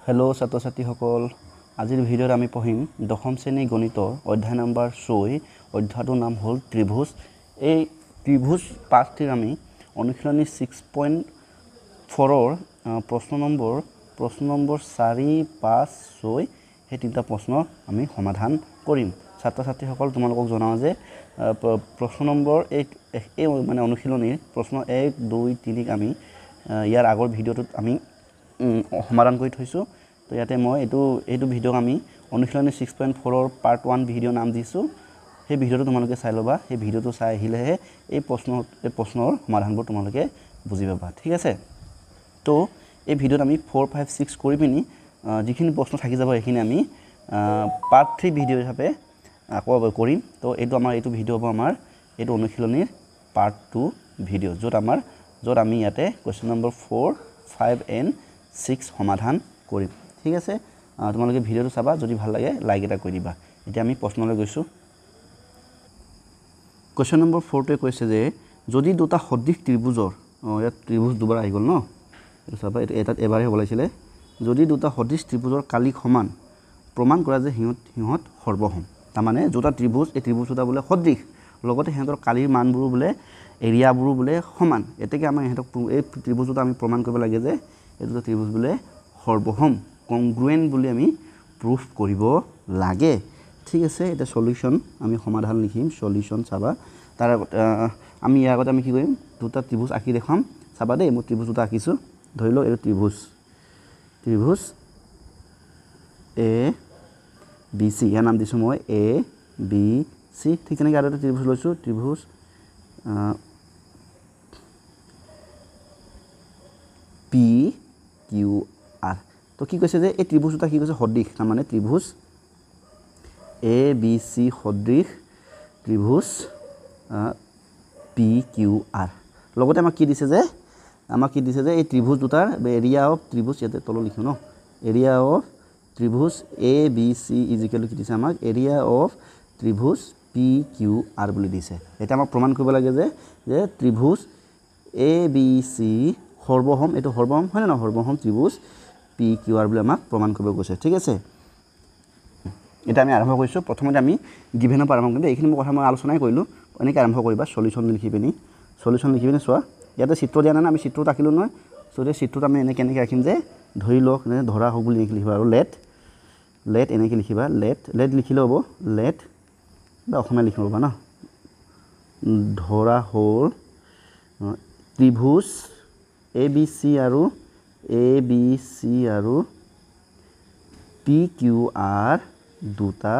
hello छात्र छात्रीসকল আজিৰ ভিডিঅ'ত আমি পঢ়িম দশম শ্ৰেণী গণিতৰ অধ্যায় নম্বৰ 6 অধ্যায়টোৰ নাম হ'ল ত্ৰিভুজ এই ত্ৰিভুজ পাঠটিৰ আমি অনুশীলনী 6.4 ৰ প্ৰশ্ন নম্বৰ 4 5 6 এই তিনিটা প্ৰশ্ন আমি সমাধান কৰিম ছাত্ৰ ছাত্ৰীসকল তোমালোকক জনাও যে প্ৰশ্ন নম্বৰ এই মানে অনুশীলনীৰ প্ৰশ্ন 1 2 3 আমি ইয়াৰ আগৰ ভিডিঅ'টোত আমি সমাধান কৰি থৈছো তো ইয়াতে মই এইটো ভিডিঅ আমি অনুশীলনী 6.4 ৰ পাৰ্ট 1 ভিডিঅ নাম দিছো সেই ভিডিঅটো তোমালোকে চাই লবা সেই ভিডিঅটো চাই আহিলেহে এই প্ৰশ্নৰ সমাধানবোৰ তোমালোকে বুজি পাবা ঠিক আছে তো এই ভিডিঅত আমি 4 5 6 কৰি পিনি যিখিনি প্ৰশ্ন থাকি যাব এইখিনি আমি পাৰ্ট 3 ভিডিঅ হিচাপে আকৌ কৰিম তো এইটো ভিডিঅ হ'ব আমাৰ এইটো অনুশীলনীৰ পাৰ্ট 2 ভিডিঅ য'ত আমি ইয়াতে কোৱেশ্চন নম্বৰ 4 5 and 6 সমাধান কৰিম ঠিক আছে তোমালোকে ভিডিঅটো চাবা যদি ভাল লাগে লাইক এটা কৰি দিবা এতিয়া আমি প্ৰশ্নলৈ গৈছো কোৱেশ্চন নম্বৰ 4 তে কৈছে যে যদি দুটা সদৃশ ত্ৰিভুজৰ ইয়াত ত্ৰিভুজ দুবাৰ আহি গল ন এটা চাবা এটা এবাৰে হ'ব লাগিছিলে যদি দুটা সদৃশ ত্ৰিভুজৰ কালিক সমান প্ৰমাণ কৰা যে হিহঁত সৰ্বসম তাৰ মানে দুটা ত্ৰিভুজ এই ত্ৰিভুজ দুটা বোলে সদৃশ লগতে হিহঁতৰ কালিৰ মানবোৰ বোলে এৰিয়াবোৰ বোলে সমান এতেকে আমাৰ হিহঁতক এই ত্ৰিভুজ দুটা আমি প্ৰমাণ কৰিব লাগে যে এই দুটা ত্ৰিভুজ বোলে সৰ্বসম কংগ্ৰুয়েন্ট বুলি আমি প্ৰুফ কৰিব লাগে ঠিক আছে এটা সলিউশন আমি সমাধান লিখিম সলিউশন চাবা তাৰ আমি ইয়াৰ আগতে আমি কি কৰিম দুটা ত্ৰিভুজ আঁকি দেখাম চাবা দেই মই ত্ৰিভুজ দুটা আঁকিছো ধৰি লও এই ত্ৰিভুজ এ বি সি ইয়াৰ নাম দিছো মই এ বি সি ঠিক তেনেকৈ আৰু এটা ত্ৰিভুজ লৈছো ত্ৰিভুজ পি কিউ আৰ তো কি কৈছে যে এই ত্ৰিভুজ দুটা কি কৈছে সদৃশ তাৰ মানে ত্ৰিভুজ এ বি সি সদৃশ ত্ৰিভুজ পি কিউ আৰ লগতে আমাক কি দিছে যে এই ত্ৰিভুজ দুটাৰ এৰিয়া অফ ত্ৰিভুজ ইয়াতে তল লিখিম ন এৰিয়া অফ ত্ৰিভুজ এ বি সি ইজিক্যাল কি দিছে আমাক এৰিয়া অফ ত্ৰিভুজ পি কিউ আৰ বুলি দিছে এটা আমাক প্ৰমাণ কৰিব লাগে যে ত্ৰিভুজ এ বি সি সৰ্বসম এটো সৰ্বসম হয় না সৰ্বসম ত্ৰিভুজ পি কিউ আৰ বুলি আমাক প্ৰমাণ কৰিব গৈছে ঠিক আছে এটা আমি আৰম্ভ কৰিছো প্ৰথমতে আমি গিভেনৰ পৰা আৰম্ভ কৰিম এইখিনি কথা মই আলোচনাই কৰিলো এনেকৈ আৰম্ভ কৰিবা সলিউশন লিখি পিনি চোৱা ইয়াতে চিত্ৰ দিয়া নাই আমি চিত্ৰ আঁকিলো নহয় সো এই চিত্ৰত আমি এনেকৈ ৰাখিম যে ধৰি লওক ধৰা হোক বুলি লিখিবা আৰু লেট এনেকৈ লিখিবা লেট লিখিলে হ'ব লেট বা অসমীয়া লিখিব বা ন ধৰা হ'ল ত্ৰিভুজ এ বি সি আৰু পি কিউ আৰ দুটা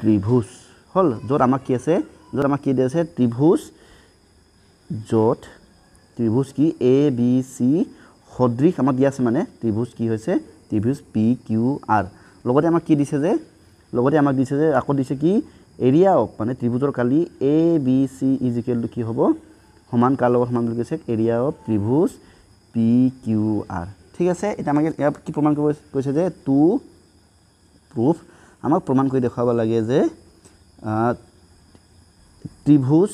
ত্ৰিভুজ হল য'ত আমাক কি আছে ত্ৰিভুজ য'ত ত্ৰিভুজ কি এ বি সি সদৃশ আমাক দিয়া আছে মানে ত্ৰিভুজ কি হৈছে ত্ৰিভুজ পি কিউ আৰ লগতে আমাক কি দিছে যে আকৌ দিছে কি এৰিয়া অফ মানে ত্ৰিভুজৰ কালি A B C is equal to কি হ'ব সমান কাৰ লগত সমান বুলি কৈছে এৰিয়া অফ ত্ৰিভুজ পি কিউ আৰ ঠিক আছে এটা আমাক ইয়াত কি প্ৰমাণ কৰিব কৈছে যে টু প্ৰুফ আমাক প্ৰমাণ কৰি দেখাব লাগে যে ত্ৰিভুজ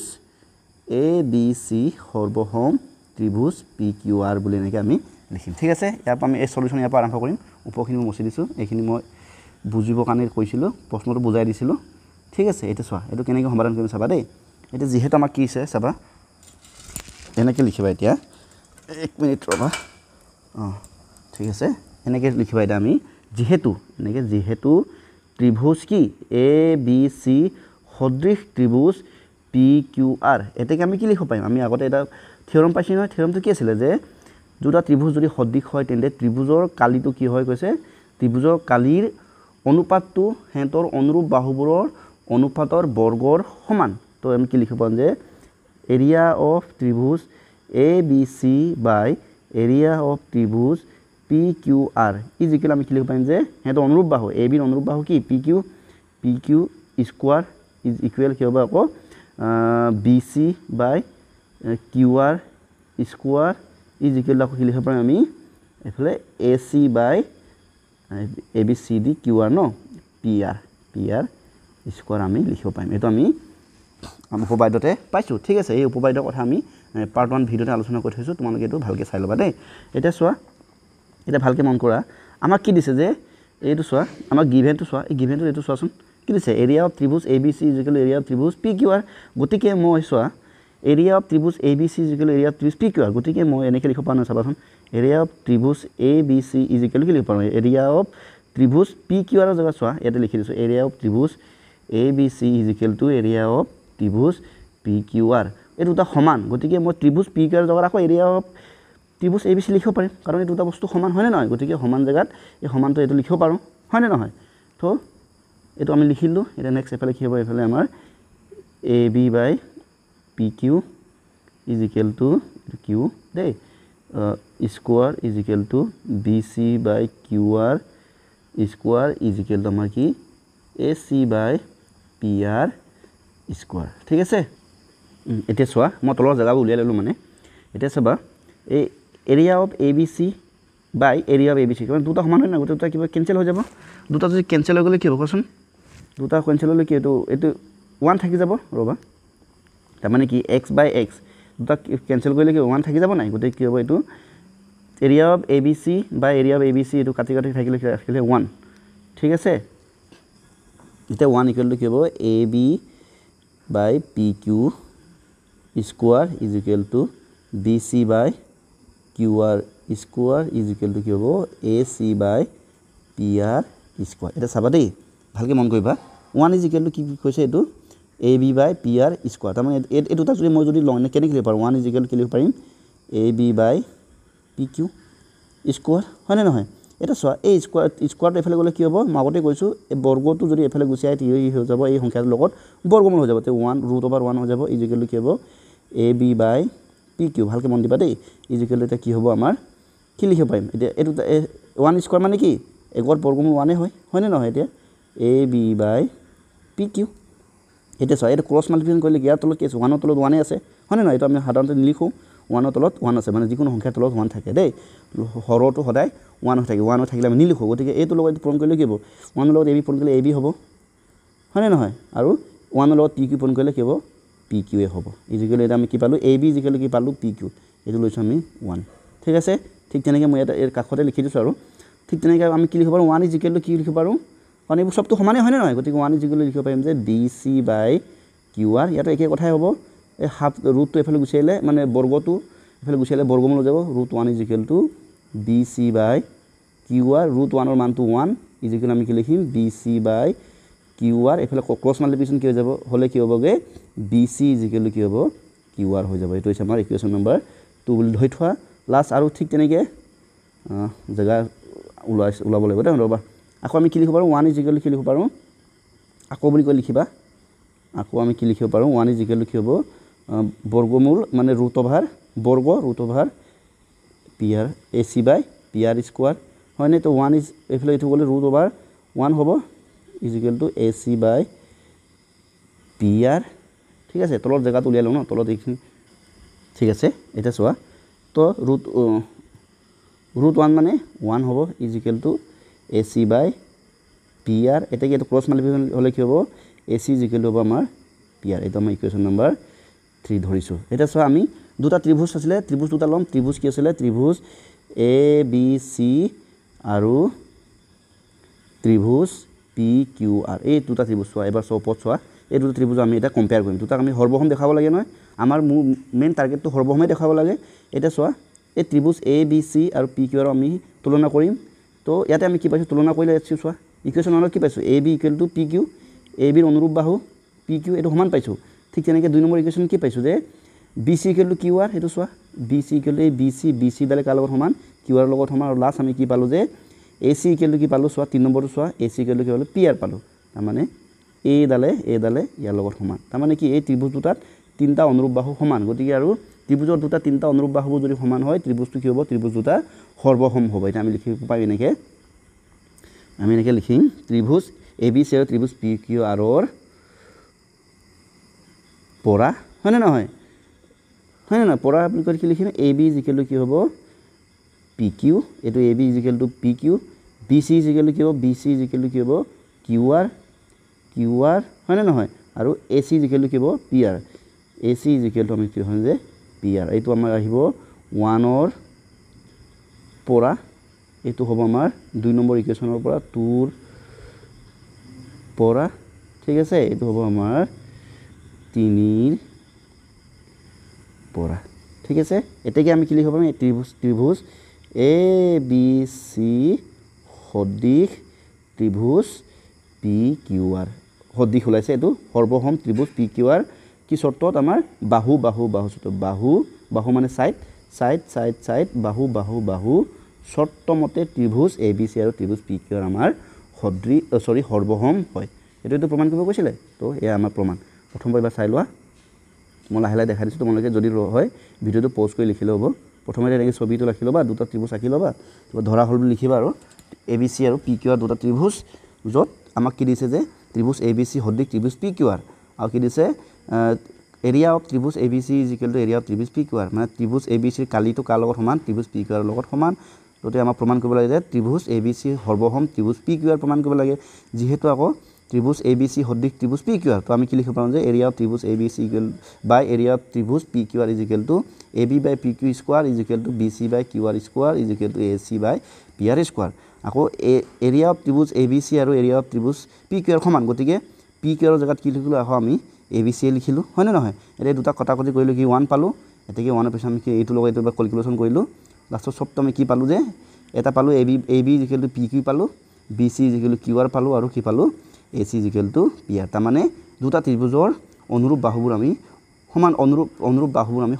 এ বি সি সৰ্বসম ত্ৰিভুজ পি কিউ আৰ বুলি এনেকৈ আমি লিখিম ঠিক আছে ইয়াৰ পৰা আমি এই সলিউশন ইয়াৰ পৰা আৰম্ভ কৰিম উপৰখিনি মই মুছি দিছোঁ এইখিনি মই বুজিবৰ কাৰণে কৈছিলোঁ প্ৰশ্নটো বুজাই দিছিলোঁ ঠিক আছে এইটো চোৱা এইটো কেনেকৈ সমাধান কৰিম চাবা দেই এতিয়া যিহেতু আমাক কি আছে চাবা এনেকৈ লিখিবা এতিয়া 1 মিনিট ৰবা ঠিক আছে এনেকৈ লিখিবা এটা আমি যিহেতু ত্ৰিভুজ কি এ বি সি সদৃশ ত্ৰিভুজ পি কিউ আৰ এতেকে আমি কি লিখিব পাৰিম আমি আগতে এটা থিওৰম পাইছি নহয় থিওৰমটো কি আছিল যে দুটা ত্ৰিভুজ যদি সদৃশ হয় তেন্তে ত্ৰিভুজৰ কালিটো কি হয় কৈছে ত্ৰিভুজৰ কালিৰ অনুপাতটো হেতৰ অনুৰূপ বাহুবোৰৰ অনুপাতৰ বৰ্গৰ সমান তো আমি কি লিখিব পাম যে এৰিয়া অফ ত্ৰিভুজ A B C by area of ত্ৰিভুজ পি কিউ আৰ ইজিক্যাল আমি কি লিখিব পাৰিম যে হেতৰ অনুৰূপ বাহু এ বিৰ অনুৰূপ বাহু কি P Q square is equal কি হ'ব আকৌ B C by Q R square is equal আকৌ কি লিখিব পাৰিম আমি এফালে A C by A B C D Q R ন পি আর স্কোয়ার আমি লিখিব পাৰিম এইটো আমি উপবাদ্যতে পাইছো ঠিক আছে এই উপবাদ্যৰ কথা আমি পাৰ্ট 1 ভিডিঅতে আলোচনা কৰি থৈছো তোমালোকে এইটো ভালকৈ চাই ল'বা দেই এতিয়া চোৱা এটা ভালকৈ মন কৰা আমাক কি দিছে যে এইটো চোৱা আমাক গিভেনটো চোৱা এই গিভেনটো এইটো চোৱাচোন কি দিছে এৰিয়া অফ ত্ৰিভুজ ABC ইকুৱেল এৰিয়া অফ ত্ৰিভুজ PQR গতিকে মই চোৱা এৰিয়া অফ ত্ৰিভুজ ABC ইকুৱেল এৰিয়া অফ ত্ৰিভুজ PQR গতিকে মই এনেকৈ লিখিব পাৰোঁ চাবাচোন এৰিয়া অফ ত্ৰিভুজ ABC ইকুৱেল কি লিখিব পাৰোঁ এৰিয়া অফ ত্ৰিভুজ PQR ৰ জেগা চোৱা ইয়াতে লিখি দিছোঁ এৰিয়া অফ ত্ৰিভুজ ABC equal to area of ত্ৰিভুজ PQR এই দুটা সমান গতিকে মই ত্ৰিভুজ PQR জেগাত আকৌ এৰিয়া অফ ত্ৰিভুজ ABC লিখিব পাৰিম কাৰণ এই দুটা বস্তু সমান হয়নে নহয় গতিকে সমান জেগাত এই সমানটো এইটো লিখিব পাৰোঁ হয়নে নহয় তো এইটো আমি লিখিলোঁ এটা নেক্সট এফালে কি হ'ব এফালে আমাৰ AB by PQ is equal to Q দেই square is equal to BC by QR square is equal to আমাৰ কি AC বাই PR স্কোৱাৰ ঠিক আছে এতিয়া চোৱা মই তলৰ জেগাবোৰ উলিয়াই ল'লোঁ মানে এতিয়া চাবা এই area of ABC by area of ABC কাৰণ দুটা সমান হয় না গোটেই দুটা কিবা কেঞ্চেল হৈ যাব দুটা যদি কেঞ্চেল হৈ গ'লে কি হ'ব কোৱাচোন দুটা কেঞ্চেল হ'লে কি এইটো 1 থাকি যাব ৰ'বা তাৰমানে কি x বাই x দুটা কেঞ্চেল কৰিলে কি 1 থাকি যাব নাই গতিকে কি হ'ব এইটো area of ABC by area of ABC এইটো কাটি কাটি থাকিলে 1 ঠিক আছে এতিয়া 1 ইকুৱেল টু কি হ'ব AB by PQ square is equal to BC by QR square is equal to কি হ'ব AC বাই PR স্কোৱাৰ এটা চাবা দেই ভালকৈ মন কৰিবা 1 ইজ ইকুৱেল টু কি কৈছে এইটো AB বাই PR স্কোৱাৰ তাৰমানে এই দুটা যদি মই যদি লওঁ কেনেকৈ লিখিব পাৰোঁ 1 ইজ ইকুৱেল টু কি লিখিব পাৰিম AB বাই PQ স্কোৱাৰ হয়নে নহয় এটা চোৱা এই স্কোৱাৰটো এফালে গ'লে কি হ'ব মই আগতে কৈছোঁ এই বৰ্গটো যদি এফালে গুচি আহে হৈ যাব এই সংখ্যাটোৰ লগত বৰ্গমূল হৈ যাব তে 1 √/1 হৈ যাব ইজ ইকুৱেল টু কি হ'ব AB বাই PQ ভালকৈ মন দিবা দেই ইজ ইকুৱেল টু এতিয়া কি হ'ব আমাৰ কি লিখিব পাৰিম এতিয়া এইটো 1 স্কোৱাৰ মানে কি এগৰ বৰ্গমূল 1 হয়নে নহয় এতিয়া AB বাই PQ এতিয়া চোৱা এইটো ক্ৰছ মাল্টিপ্লিকেশ্যন কৰিলে ইয়াৰ তলত কি আছে 1 ৰ তলত 1 আছে হয়নে নহয় এইটো আমি সাধাৰণতে নিলিখোঁ 1 ৰ তলত 1 আছে মানে যিকোনো সংখ্যাৰ তলত 1 থাকে দেই হৰটো সদায় 1 হৈ থাকে 1 হৈ থাকিলে আমি নিলিখোঁ গতিকে এইটো লগত পূৰণ কৰিলে কি হ'ব 1 ৰ লগত AB পূৰণ কৰিলে AB হ'ব হয়নে নহয় আৰু 1 ৰ লগত PQ পূৰণ কৰিলে কি হ'ব PQ হ'ব ইজিকেলি এটা আমি কি পালোঁ AB ইজিকেলি কি পালোঁ PQ এইটো লৈছোঁ আমি 1 ঠিক আছে ঠিক তেনেকৈ মই এটা এই কাষতে লিখি দিছোঁ আৰু ঠিক তেনেকৈ আমি কি লিখিব পাৰোঁ 1 ইজিকেলি কি লিখিব পাৰোঁ কাৰণ এইবোৰ চবটো সমানেই হয়নে নহয় গতিকে 1 ইজিকেলি লিখিব পাৰিম যে BC বাই QR ইয়াতো একে কথাই হ'ব এই হাফ ৰুটটো এফালে গুচি আহিলে মানে বৰ্গটো এফালে গুচি আহিলে বৰ্গমূল হৈ যাব √1 is equal two BC by QR √1 ৰ মানটো 1 ইজিকেল আমি কি লিখিম BC বাই QR এফালে ক্ৰছ মাল্টিপ্লিকেশ্যন কি হৈ যাব হ'লে কি হ'বগৈ BC ইজিকেল টু কি হ'ব QR হৈ যাব এইটো হৈছে আমাৰ ইকুৱেশ্যন নম্বৰ 2 বুলি ধৰি থোৱা লাষ্ট আৰু ঠিক তেনেকৈ জেগা ওলাব লাগিব দেই ৰ'বা আকৌ আমি কি লিখিব পাৰোঁ 1 ইজিকেল কি লিখিব পাৰোঁ আকৌ বুলি কৈ লিখিবা আকৌ আমি কি লিখিব পাৰোঁ 1 ইজিকেল কি হ'ব বৰ্গমূল মানে বৰ্গ √/PR AC বাই PR স্কোৱাৰ হয়নে তো 1 ইজ এইফালে এইটো গ'লে √/1 হ'ব ইজিকেল টু AC বাই PR ঠিক আছে তলৰ জেগাটো উলিয়াই লওঁ ন তলত এইখিনি ঠিক আছে এতিয়া চোৱা তো √1 মানে 1 হ'ব ইজিকেল টু AC বাই PR এতিয়া এইটো ক্ৰছ মাল্টিপ্লিকেশ্যন হ'লে কি হ'ব AC ইজিকেল টু হ'ব আমাৰ PR এইটো আমাৰ ইকুৱেশ্যন নম্বৰ 3 ধৰিছোঁ এতিয়া চোৱা আমি দুটা ত্ৰিভুজ আছিলে ত্ৰিভুজ দুটা ল'ম ত্ৰিভুজ কি আছিলে ত্ৰিভুজ ABC আৰু ত্ৰিভুজ PQR এই দুটা ত্ৰিভুজ চোৱা এবাৰ ওপৰত চোৱা এই দুটা ত্ৰিভুজ আমি এটা কম্পেয়াৰ কৰিম দুটাক আমি সৰ্বসম দেখাব লাগে নহয় আমাৰ মেইন টাৰ্গেটটো সৰ্বসমে দেখাব লাগে এতিয়া চোৱা এই ত্ৰিভুজ ABC আৰু PQR আমি তুলনা কৰিম তো ইয়াতে আমি কি পাইছোঁ তুলনা কৰিলে চোৱা ইকুৱেশ্যন 1 কি পাইছোঁ AB equal to PQ AB ৰ অনুৰূপ বাহু PQ এইটো সমান পাইছোঁ ঠিক তেনেকৈ 2 নম্বৰ ইকুৱেশ্যন কি পাইছোঁ যে BC ইকুৱেল টু QR সেইটো চোৱা BC ইকুৱেল টু BC ডালে কাৰ লগত সমান QR লগত সমান আৰু লাষ্ট আমি কি পালোঁ যে AC ইকুৱেল টু কি পালোঁ চোৱা 3 নম্বৰটো চোৱা AC ইকুৱেল টু কি পালোঁ PR পালোঁ তাৰমানে A ডালে ইয়াৰ লগত সমান তাৰমানে কি এই ত্ৰিভুজ দুটাত তিনিটা অনুৰূপ বাহু সমান গতিকে আৰু ত্ৰিভুজৰ দুটা তিনিটা অনুৰূপ বাহুবোৰ যদি সমান হয় ত্ৰিভুজটো কি হ'ব ত্ৰিভুজ দুটা সৰ্বসম হ'ব এটা আমি লিখিব পাৰিম এনেকৈ আমি এনেকৈ লিখিম ত্ৰিভুজ ABC আৰু ত্ৰিভুজ PQR ৰ পৰা হয়নে নহয় পৰা বুলি কৈ কি লিখিম AB ইজিকেল টু কি হ'ব PQ এইটো AB is equal to PQ BC is equal to কি হ'ব BC ইজিকেল টু কি হ'ব QR হয়নে নহয় আৰু AC ইজিকেল টু কি হ'ব PR AC ইজিকেল টু আমি কি হয় যে PR এইটো আমাৰ আহিব 1 ৰ পৰা এইটো হ'ব আমাৰ 2 নম্বৰ ইকুৱেশ্যনৰ পৰা 2 পৰা ঠিক আছে এইটো হ'ব আমাৰ 3 পৰা ঠিক আছে এতেকে আমি কি লিখিব পাম ত্ৰিভুজ A B C সদিশ ত্ৰিভুজ P Q R সদিশ ওলাইছে এইটো সৰ্বসম ত্ৰিভুজ পি কিউ আৰ কি শৰ্তত আমাৰ বাহু শৰ্ত বাহু মানে সাইড বাহু শৰ্তমতে ত্ৰিভুজ এ বি চি আৰু ত্ৰিভুজ পি কিউ আৰ আমাৰ সৰ্বসম হয় এইটো প্ৰমাণ কৰিব কৈছিলে তো এয়া আমাৰ প্ৰমাণ প্ৰথমবাৰ এবাৰ চাই লোৱা মই লাহে লাহে দেখাই দিছোঁ তোমালোকে যদি হয় ভিডিঅ'টো পজ কৰি লিখিলে হ'ব প্ৰথমতে এনেকৈ ছবিটো ৰাখি ল'বা দুটা ত্ৰিভুজ আঁকি ল'বা ধৰা হ'ল বুলি লিখিবা আৰু এ বি চি আৰু পি কিউ আৰ দুটা ত্ৰিভুজ য'ত আমাক কি দিছে যে ত্ৰিভুজ এ বি চি সদৃশ ত্ৰিভুজ পি কিউ আৰ আৰু কি দিছে এৰিয়া অফ ত্ৰিভুজ A B C is equal to area of ত্ৰিভুজ পি কিউ আৰ মানে ত্ৰিভুজ এ বি চিৰ কালিটো কাৰ লগত সমান ত্ৰিভুজ পি কিউ আৰৰ লগত সমান গতিকে আমাক প্ৰমাণ কৰিব লাগে যে ত্ৰিভুজ এ বি চি সৰ্বসম ত্ৰিভুজ পি কিউ আৰ প্ৰমাণ কৰিব লাগে যিহেতু আকৌ ত্ৰিভুজ এ বি চি সদৃশ ত্ৰিভুজ পি কিউ আৰ তো আমি কি লিখিব পাৰোঁ যে এৰিয়া অফ ত্ৰিভুজ A B C equal by area of ত্ৰিভুজ P Q R is equal to A B by P Q square is equal to B C by Q R square is equal to A C by P R square আকৌ area of ত্ৰিভুজ A B C আৰু area of ত্ৰিভুজ P Q R সমান গতিকে P Q আৰৰ জেগাত কি লিখিলোঁ আকৌ আমি এ বি চিয়ে লিখিলোঁ হয়নে নহয় এতিয়া দুটা কটাকটি কৰিলোঁ কি 1 পালোঁ এতেকে 1ৰ পিছত আমি এইটো লগত এইটো কেলকুলেশ্যন কৰিলোঁ লাষ্টত চবটো আমি কি পালোঁ যে এটা পালোঁ A B is equal to P Q পালোঁ B C is equal to Q R পালোঁ আৰু কি পালোঁ A C is equal to P R তাৰমানে দুটা ত্ৰিভুজৰ অনুৰূপ বাহুবোৰ আমি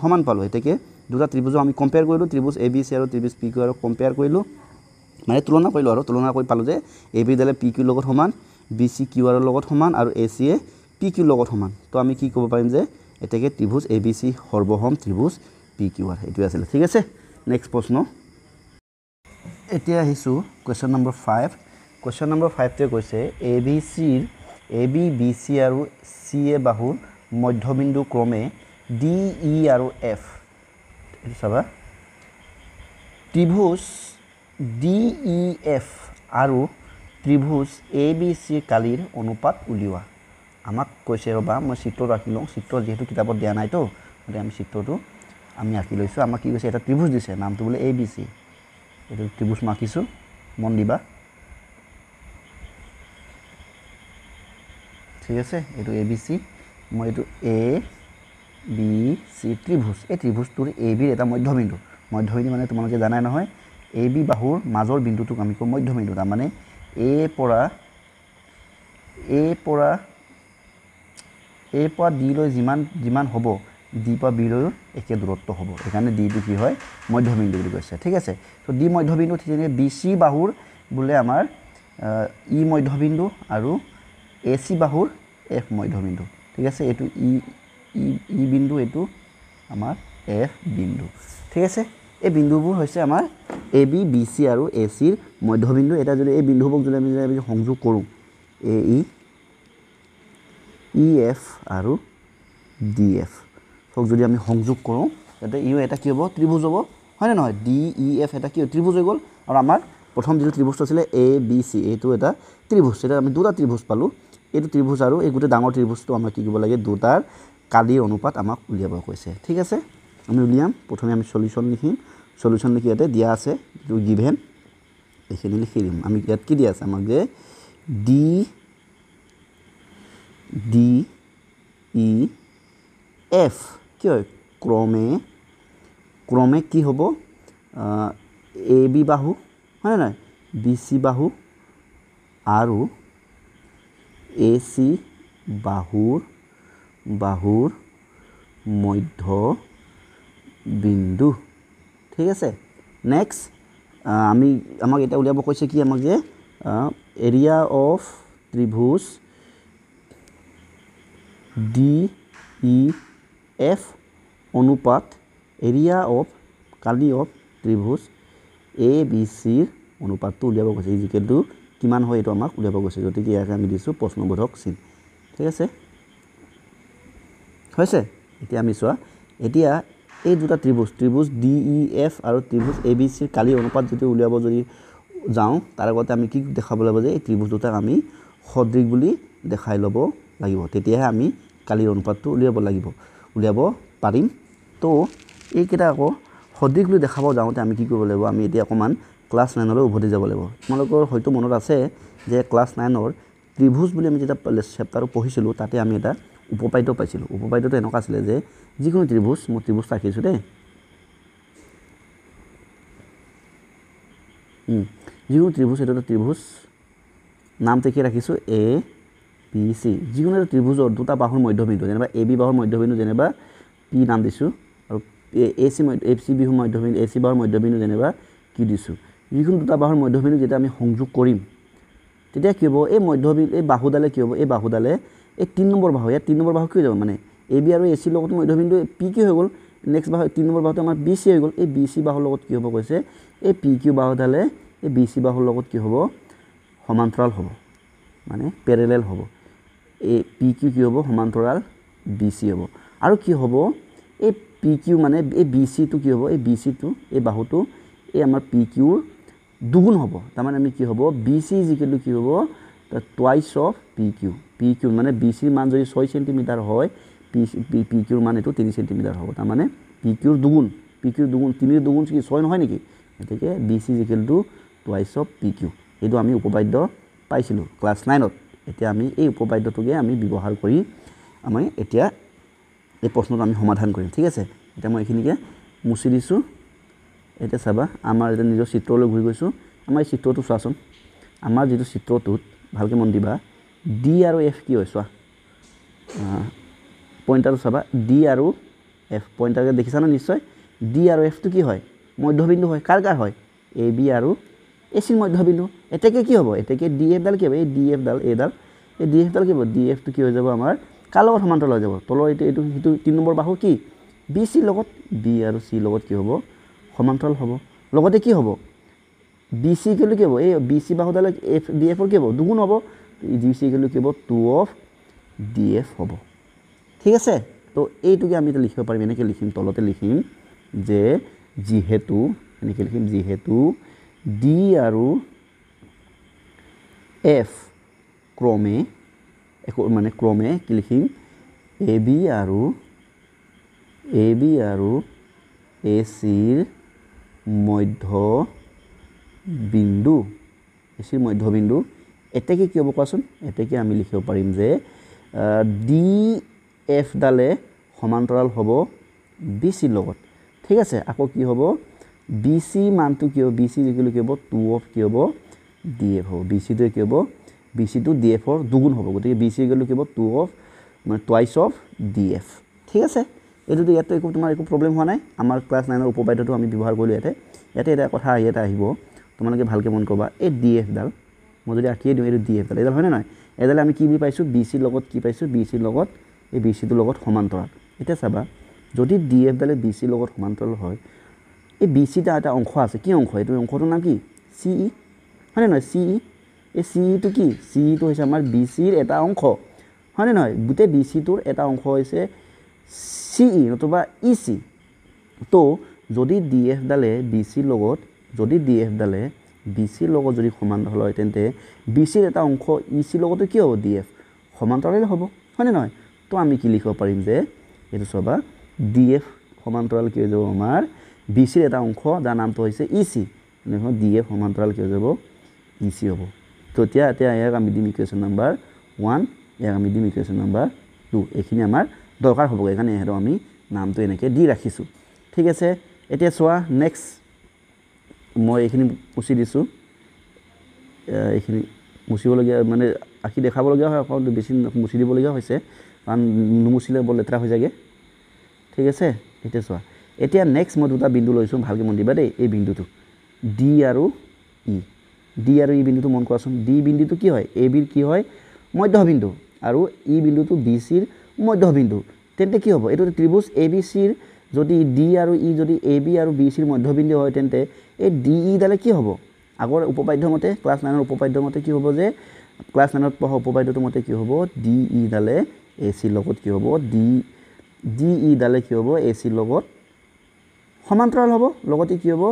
সমান পালোঁ এতেকে দুটা ত্ৰিভুজক আমি কম্পেয়াৰ কৰিলোঁ ত্ৰিভুজ এ বি চি আৰু ত্ৰিভুজ পি কিউ আৰক কম্পেয়াৰ কৰিলোঁ মানে তুলনা কৰিলোঁ আৰু তুলনা কৰি পালোঁ যে এ বি ডালে পি কিউৰ লগত সমান বি চি কিউ আৰৰ লগত সমান আৰু এ চিয়ে পি কিউৰ লগত সমান তো আমি কি ক'ব পাৰিম যে এতেকে ত্ৰিভুজ এ বি চি সৰ্বসম ত্ৰিভুজ পি কিউ আৰ এইটোৱে আছিলে ঠিক আছে নেক্সট প্ৰশ্ন এতিয়া আহিছোঁ কুৱেশ্যন নম্বৰ 5 কুৱেশ্যন নম্বৰ 5টোৱে কৈছে এ বি বি চি আৰু চি এ বাহুৰ মধ্যবিন্দু ক্ৰমে ডি ই আৰু এফ এইটো চাবা ত্ৰিভুজ ডি ই এফ আৰু ত্ৰিভুজ এ বি চিৰ কালিৰ অনুপাত উলিওৱা আমাক কৈছে ৰ'বা মই চিত্ৰটো আঁকি লওঁ চিত্ৰ যিহেতু কিতাপত দিয়া নাইতো গতিকে আমি চিত্ৰটো আমি আঁকি লৈছোঁ আমাক কি কৈছে এটা ত্ৰিভুজ দিছে নামটো বোলে এ বি চি এইটো ত্ৰিভুজ মই আঁকিছোঁ মন দিবা ঠিক আছে এইটো এ বি চি মই এইটো এ বি চি ত্ৰিভুজ এই ত্ৰিভুজটোৰ এ বিৰ এটা মধ্যবিন্দু মানে তোমালোকে জানাই নহয় এ বি বাহুৰ মাজৰ বিন্দুটোক আমি কওঁ মধ্যবিন্দু তাৰমানে এ পৰা ডি লৈ যিমান হ'ব ডি পৰা বি লৈ একে দূৰত্ব হ'ব সেইকাৰণে ডিটো কি হয় মধ্যবিন্দু বুলি কৈছে ঠিক আছে তো ডি মধ্যবিন্দু ঠিক তেনেকৈ বি চি বাহুৰ বোলে আমাৰ ই মধ্যবিন্দু আৰু এ চি বাহুৰ এফ মধ্যবিন্দু ঠিক আছে এইটো ই বিন্দু এইটো আমাৰ এফ বিন্দু ঠিক আছে এই বিন্দুবোৰ হৈছে আমাৰ এ বি বি চি আৰু এ চিৰ মধ্যবিন্দু এটা যদি এই বিন্দুবোৰক যদি আমি সংযোগ কৰোঁ এ ই এফ আৰু ডি এফ যদি আমি সংযোগ কৰোঁ তেন্তে ইও এটা কি হ'ব ত্ৰিভুজ হ'ব হয়নে নহয় ডি ই এফ এটা কি ত্ৰিভুজ হৈ গ'ল আৰু আমাৰ প্ৰথম যিটো ত্ৰিভুজটো আছিলে এ বি চি এইটো এটা ত্ৰিভুজ এটা আমি দুটা ত্ৰিভুজ পালোঁ এইটো ত্ৰিভুজ আৰু এই গোটেই ডাঙৰ ত্ৰিভুজটো আমাক কি কৰিব লাগে দুটাৰ কালিৰ অনুপাত আমাক উলিয়াব কৈছে ঠিক আছে আমি উলিয়াম প্ৰথমে আমি সলিউশ্যন লিখি ইয়াতে দিয়া আছে যিটো গিভেন এইখিনি লিখি দিম আমি ইয়াত কি দিয়া আছে আমাক যে ডি ই এফ কি হয় ক্ৰমে কি হ'ব এ বি বাহু হয় নহয় বি চি বাহু আৰু এ চি বাহুৰ মধ্য বিন্দু ঠিক আছে নেক্সট আমাক এটা উলিয়াব কৈছে কি আমাক যে এৰিয়া অফ ত্ৰিভুজ ডি ই এফ অনুপাত এৰিয়া অফ কালি অফ ত্ৰিভুজ এ বি চিৰ অনুপাতটো উলিয়াব কৈছে ইজিকেলটো কিমান হয় এইটো আমাক উলিয়াব কৈছে গতিকে ইয়াকে আমি দিছোঁ প্ৰশ্নবোধক চিন ঠিক আছে হৈছে এতিয়া আমি চোৱা এতিয়া এই দুটা ত্ৰিভুজ ডি ই এফ আৰু ত্ৰিভুজ এ বি চিৰ কালিৰ অনুপাত যদি উলিয়াব যদি যাওঁ তাৰ আগতে আমি কি দেখাব লাগিব যে এই ত্ৰিভুজ দুটাক আমি সদৃশ বুলি দেখাই ল'ব লাগিব তেতিয়াহে আমি কালিৰ অনুপাতটো উলিয়াব পাৰিম তো এইকেইটা আকৌ সদৃশ বুলি দেখাব যাওঁতে আমি কি কৰিব লাগিব আমি এতিয়া অকণমান ক্লাছ 9লৈ উভতি যাব লাগিব তোমালোকৰ হয়তো মনত আছে যে ক্লাছ 9ৰ ত্ৰিভুজ বুলি আমি যেতিয়া চেপ্টাৰটো পঢ়িছিলোঁ তাতে আমি এটা উপপাদ্য পাইছিলোঁ উপপাদ্যটো এনেকুৱা আছিলে যে যিকোনো ত্ৰিভুজ মই ত্ৰিভুজ ৰাখিছোঁ দেই যিকোনো ত্ৰিভুজ এটা ত্ৰিভুজ নামটো কি ৰাখিছোঁ এ পি চি যিকোনো এটা ত্ৰিভুজৰ দুটা বাহুৰ মধ্যবিন্দু যেনিবা এ বি বাহুৰ মধ্যবিন্দু যেনিবা পি নাম দিছোঁ আৰু এ চি বাহুৰ মধ্যবিন্দু এ চি বাহুৰ মধ্যবিন্দু যেনিবা কি দিছোঁ যিকোনো দুটা বাহুৰ মধ্যবিন্দু যেতিয়া আমি সংযোগ কৰিম তেতিয়া কি হ'ব এই মধ্যবিন্দু এই বাহুডালে কি হ'ব এই বাহুডালে এই 3 নম্বৰ বাহু ইয়াত 3 নম্বৰ বাহু কি হৈ যাব মানে এ বি আৰু এ চিৰ লগত মধ্যবিন্দু পি কি হৈ গ'ল নেক্সট বাহু 3 নম্বৰ বাহুটো আমাৰ বি চি হৈ গ'ল এই বি চি বাহুৰ লগত কি হ'ব কৈছে এই পি কিউ বাহুডালে এই বি চি বাহুৰ লগত কি হ'ব সমান্তৰাল হ'ব মানে পেৰেলেল হ'ব এই পি কিউ কি হ'ব সমান্তৰাল বি চি হ'ব আৰু কি হ'ব এই পি কিউ মানে এই বি চিটো কি হ'ব এই বি চিটো এই বাহুটো এই আমাৰ পি কিউৰ দুগুণ হ'ব তাৰমানে আমি কি হ'ব বি চি যিকেটো কি হ'ব টুৱাইচ অফ পি কিউ মানে বি চিৰ মান যদি 6 সেন্টিমিটাৰ হয় পি কিউৰ মান এইটো 3 সেন্টিমিটাৰ হ'ব তাৰমানে পি কিউৰ দুগুণ 3 দুগুণ কি 6 নহয় নেকি এতেকে বি চি যিকেটো টুৱাইচ অফ পি কিউ এইটো আমি উপপাদ্য পাইছিলোঁ ক্লাছ 9ত এতিয়া আমি এই উপপাদ্যটোকে আমি ব্যৱহাৰ কৰি আমি এতিয়া এই প্ৰশ্নটো আমি সমাধান কৰিম ঠিক আছে এতিয়া মই এইখিনিকে মুছি দিছোঁ এতিয়া চাবা আমাৰ এটা নিজৰ চিত্ৰলৈ ঘূৰি গৈছোঁ আমাৰ এই চিত্ৰটো চোৱাচোন আমাৰ যেটো চিত্ৰটোত ভালকে মন দিবা ডি আৰু এফ কি হয় চোৱা পইণ্টাৰটো চাবা ডি আৰু এফ পইণ্টাৰকে দেখিছা না নিশ্চয় ডি আৰু এফ টো কি হয় মধ্যবিন্দু হয় কাৰ হয় এ বি আৰু এ চিৰ মধ্যবিন্দু এতেকে কি হ'ব এতেকে ডি এফ ডাল কি হ'ব এই ডি এফ ডাল এডাল এই ডি এফ ডাল কি হ'ব ডি এফ টো কি হৈ যাব আমাৰ কাৰ লগত সমান্তৰাল হৈ যাব তলৰ এইটো 3 নম্বৰ বাহু কি বি চি লগত বি আৰু চি লগত কি হ'ব সমান্তৰাল হ'ব লগতে কি হ'ব বি চি কেলে কি হ'ব এই বি চি বাহুডাল এফ ডি এফৰ কি হ'ব দুগুণ হ'ব ডি চি কেলে কি হ'ব 2 অফ ডি এফ হ'ব ঠিক আছে তো এইটোকে আমি এটা লিখিব পাৰিম এনেকৈ লিখিম তলতে লিখিম যে যিহেতু এনেকৈ লিখিম যিহেতু ডি আৰু এফ ক্ৰমে কি লিখিম এ বি আৰু এ চিৰ মধ্যবিন্দু এতেকে কি হ'ব কোৱাচোন এতেকে আমি লিখিব পাৰিম যে ডি এফ ডালে সমান্তৰাল হ'ব বি চিৰ লগত ঠিক আছে আকৌ কি হ'ব বি চি মানটো কি হ'ব বি চি যিকোনো কি হ'ব 2 অফ কি হ'ব ডি এফ হ'ব বি চিটো কি হ'ব বি চিটো ডি এফৰ দুগুণ হ'ব গতিকে বি চি যিকোনো কি হ'ব 2 অফ মানে টুৱাইচ অফ ডি এফ ঠিক আছে এইটো ইয়াতে তোমাৰ একো প্ৰবলেম হোৱা নাই আমাৰ ক্লাছ 9ৰ উপপাদ্যটো আমি ব্যৱহাৰ কৰিলোঁ ইয়াতে এটা কথা ইয়াতে আহিব তোমালোকে ভালকৈ মন কৰিবা এই ডি এফ ডাল মই যদি আঁকিয়ে দিওঁ এইটো ডি এফ ডাল এডাল হয়নে নহয় এডালে আমি কি বুলি পাইছোঁ বি চিৰ লগত কি পাইছোঁ বি চিৰ লগত এই বি চিটোৰ লগত সমান্তৰাল এতিয়া চাবা যদি ডি এফ ডালে বি চিৰ লগত সমান্তৰাল হয় এই বি চিটা এটা অংশ আছে কি অংশ এইটো অংশটোৰ নাম কি চি ই হয়নে নহয় চি ই এই চি ইটো কি চি ইটো হৈছে আমাৰ বি চিৰ এটা অংশ হয়নে নহয় গোটেই বি চিটোৰ এটা অংশ হৈছে চি ই নতুবা ই চি তো যদি ডি এফ ডালে বি চিৰ লগত যদি সমান্তৰাল হয় তেন্তে বি চিৰ এটা অংশ ই চিৰ লগতো কি হ'ব ডি এফ সমান্তৰাল হ'ব হয়নে নহয় তো আমি কি লিখিব পাৰিম যে এইটো চাবা ডি এফ সমান্তৰাল কি হৈ যাব আমাৰ বি চিৰ এটা অংশ যাৰ নামটো হৈছে ই চি এনেকৈ ডি এফ সমান্তৰাল কি হৈ যাব ই চি হ'ব তো এতিয়া ইয়াক আমি দিম ইকুৱেশ্যন নাম্বাৰ 1 ইয়াক আমি দিম ইকুৱেশ্যন নাম্বাৰ 2 এইখিনি আমাৰ দৰকাৰ হ'ব সেইকাৰণে ইহঁতক আমি নামটো এনেকৈ দি ৰাখিছোঁ ঠিক আছে এতিয়া চোৱা নেক্সট মই এইখিনি মুছি দিছোঁ এইখিনি মুচিবলগীয়া মানে আঁকি দেখাবলগীয়া হয় অকল বেছি মুচি দিবলগীয়া হৈছে কাৰণ নুমুচিলে বৰ লেতেৰা হৈ যায়গৈ ঠিক আছে এতিয়া চোৱা এতিয়া নেক্সট মই দুটা বিন্দু লৈছোঁ ভালকৈ মন দিবা দেই এই বিন্দুটো ডি আৰু ই বিন্দুটো মন কৰাচোন ডি বিন্দুটো কি হয় এ বিৰ কি হয় মধ্যবিন্দু আৰু ই বিন্দুটো বি চিৰ মধ্যবিন্দু তেন্তে কি হ'ব এইটো ত্ৰিভুজ এ বি চিৰ যদি ডি আৰু ই যদি এ বি আৰু বি চিৰ মধ্যবিন্দু হয় তেন্তে এই ডি ই ডালে কি হ'ব আগৰ উপপাদ্য মতে ক্লাছ 9ৰ উপপাদ্য মতে কি হ'ব যে ক্লাছ 9ত পঢ়া উপপাদ্যটো মতে কি হ'ব ডি ই ডালে এ চিৰ লগত কি হ'ব ডি ই ডালে কি হ'ব এ চিৰ লগত সমান্তৰাল হ'ব লগতে কি হ'ব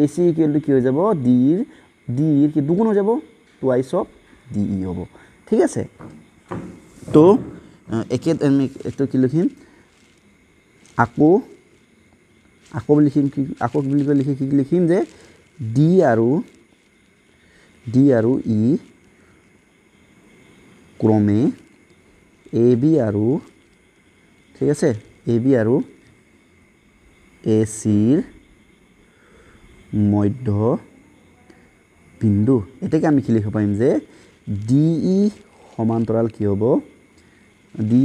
এ চি ইকুৱেলটো কি হৈ যাব ডি ইৰ কি দুগুণ হৈ যাব টুৱাইচ অফ ডি ই হ'ব ঠিক আছে তো একে আমি এইটো কি লিখিম আকৌ বুলি লিখিম কি লিখিম যে ডি আৰু ই ক্ৰমে এ বি আৰু ঠিক আছে এ বি আৰু এ চিৰ মধ্য বিন্দু এটাকে আমি কি লিখিব পাৰিম যে ডি ই সমান্তৰাল কি হ'ব ডি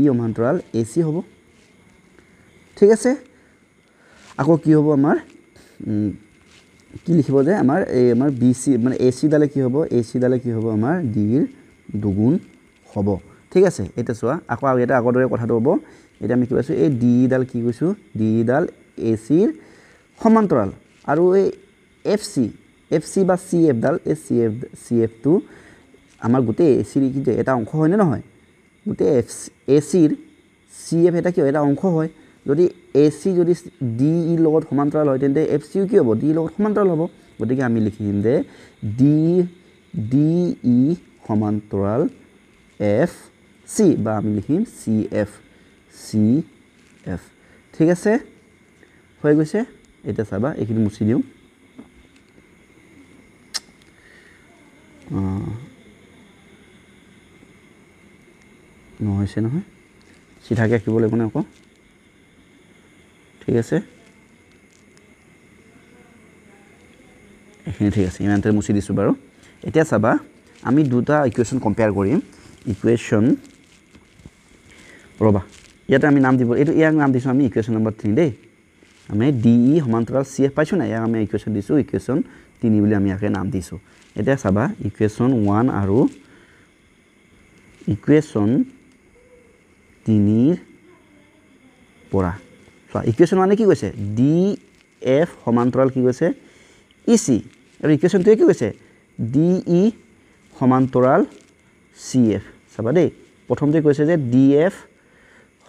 ই সমান্তৰাল এ চি হ'ব ঠিক আছে আকৌ কি হ'ব আমাৰ কি লিখিব যে আমাৰ এই আমাৰ বি চি মানে এ চি ডালে কি হ'ব আমাৰ ডিৰ দুগুণ হ'ব ঠিক আছে এটা চোৱা আকৌ এটা আগৰ দৰে কথাটো হ'ব এটা আমি কি পাইছোঁ এই ডি ডাল কি কৈছোঁ ডি ডাল এ চিৰ সমান্তৰাল আৰু এই এফ চি বা চি এফ ডাল এই চি এফটো আমাৰ গোটেই এ চিৰ কি এটা অংশ হয়নে নহয় গোটেই এ চিৰ চি এফ এটা কি হয় এটা অংশ হয় যদি এ চি যদি ডি ইৰ লগত সমান্তৰাল হয় তেন্তে এফ চিও কি হ'ব ডি লগত সমান্তৰাল হ'ব গতিকে আমি লিখিম যে ডি ই সমান্তৰাল এফ চি বা আমি লিখিম চি এফ ঠিক আছে হৈ গৈছে এতিয়া চাবা এইখিনি মুছি দিওঁ নহৈছে নহয় চিধাকৈ আঁকিব লাগিব নে আকৌ ঠিক আছে এইখিনি ঠিক আছে ইমানতে মুছি দিছোঁ বাৰু এতিয়া চাবা আমি দুটা ইকুৱেশ্যন কম্পেয়াৰ কৰিম ইকুৱেশ্যন ৰ'বা ইয়াতে আমি নাম দিব এইটো ইয়াক নাম দিছোঁ আমি ইকুৱেশ্যন নম্বৰ 3 দেই আমি ডি ই সমান্তৰাল চি এফ পাইছোঁ নাই ইয়াক আমি ইকুৱেশ্যন দিছোঁ ইকুৱেশ্যন 3 বুলি আমি ইয়াকে নাম দিছোঁ এতিয়া চাবা ইকুৱেশ্যন 1 আৰু ইকুৱেশ্যন 3 পৰা চোৱা ইকুৱেশ্যন 1 কি কৈছে ডি এফ সমান্তৰাল কি কৈছে ই চি আৰু ইকুৱেশ্যন 2 কি কৈছে ডি ই সমান্তৰাল চি এফ চাবা দেই প্ৰথমতে কৈছে যে ডি এফ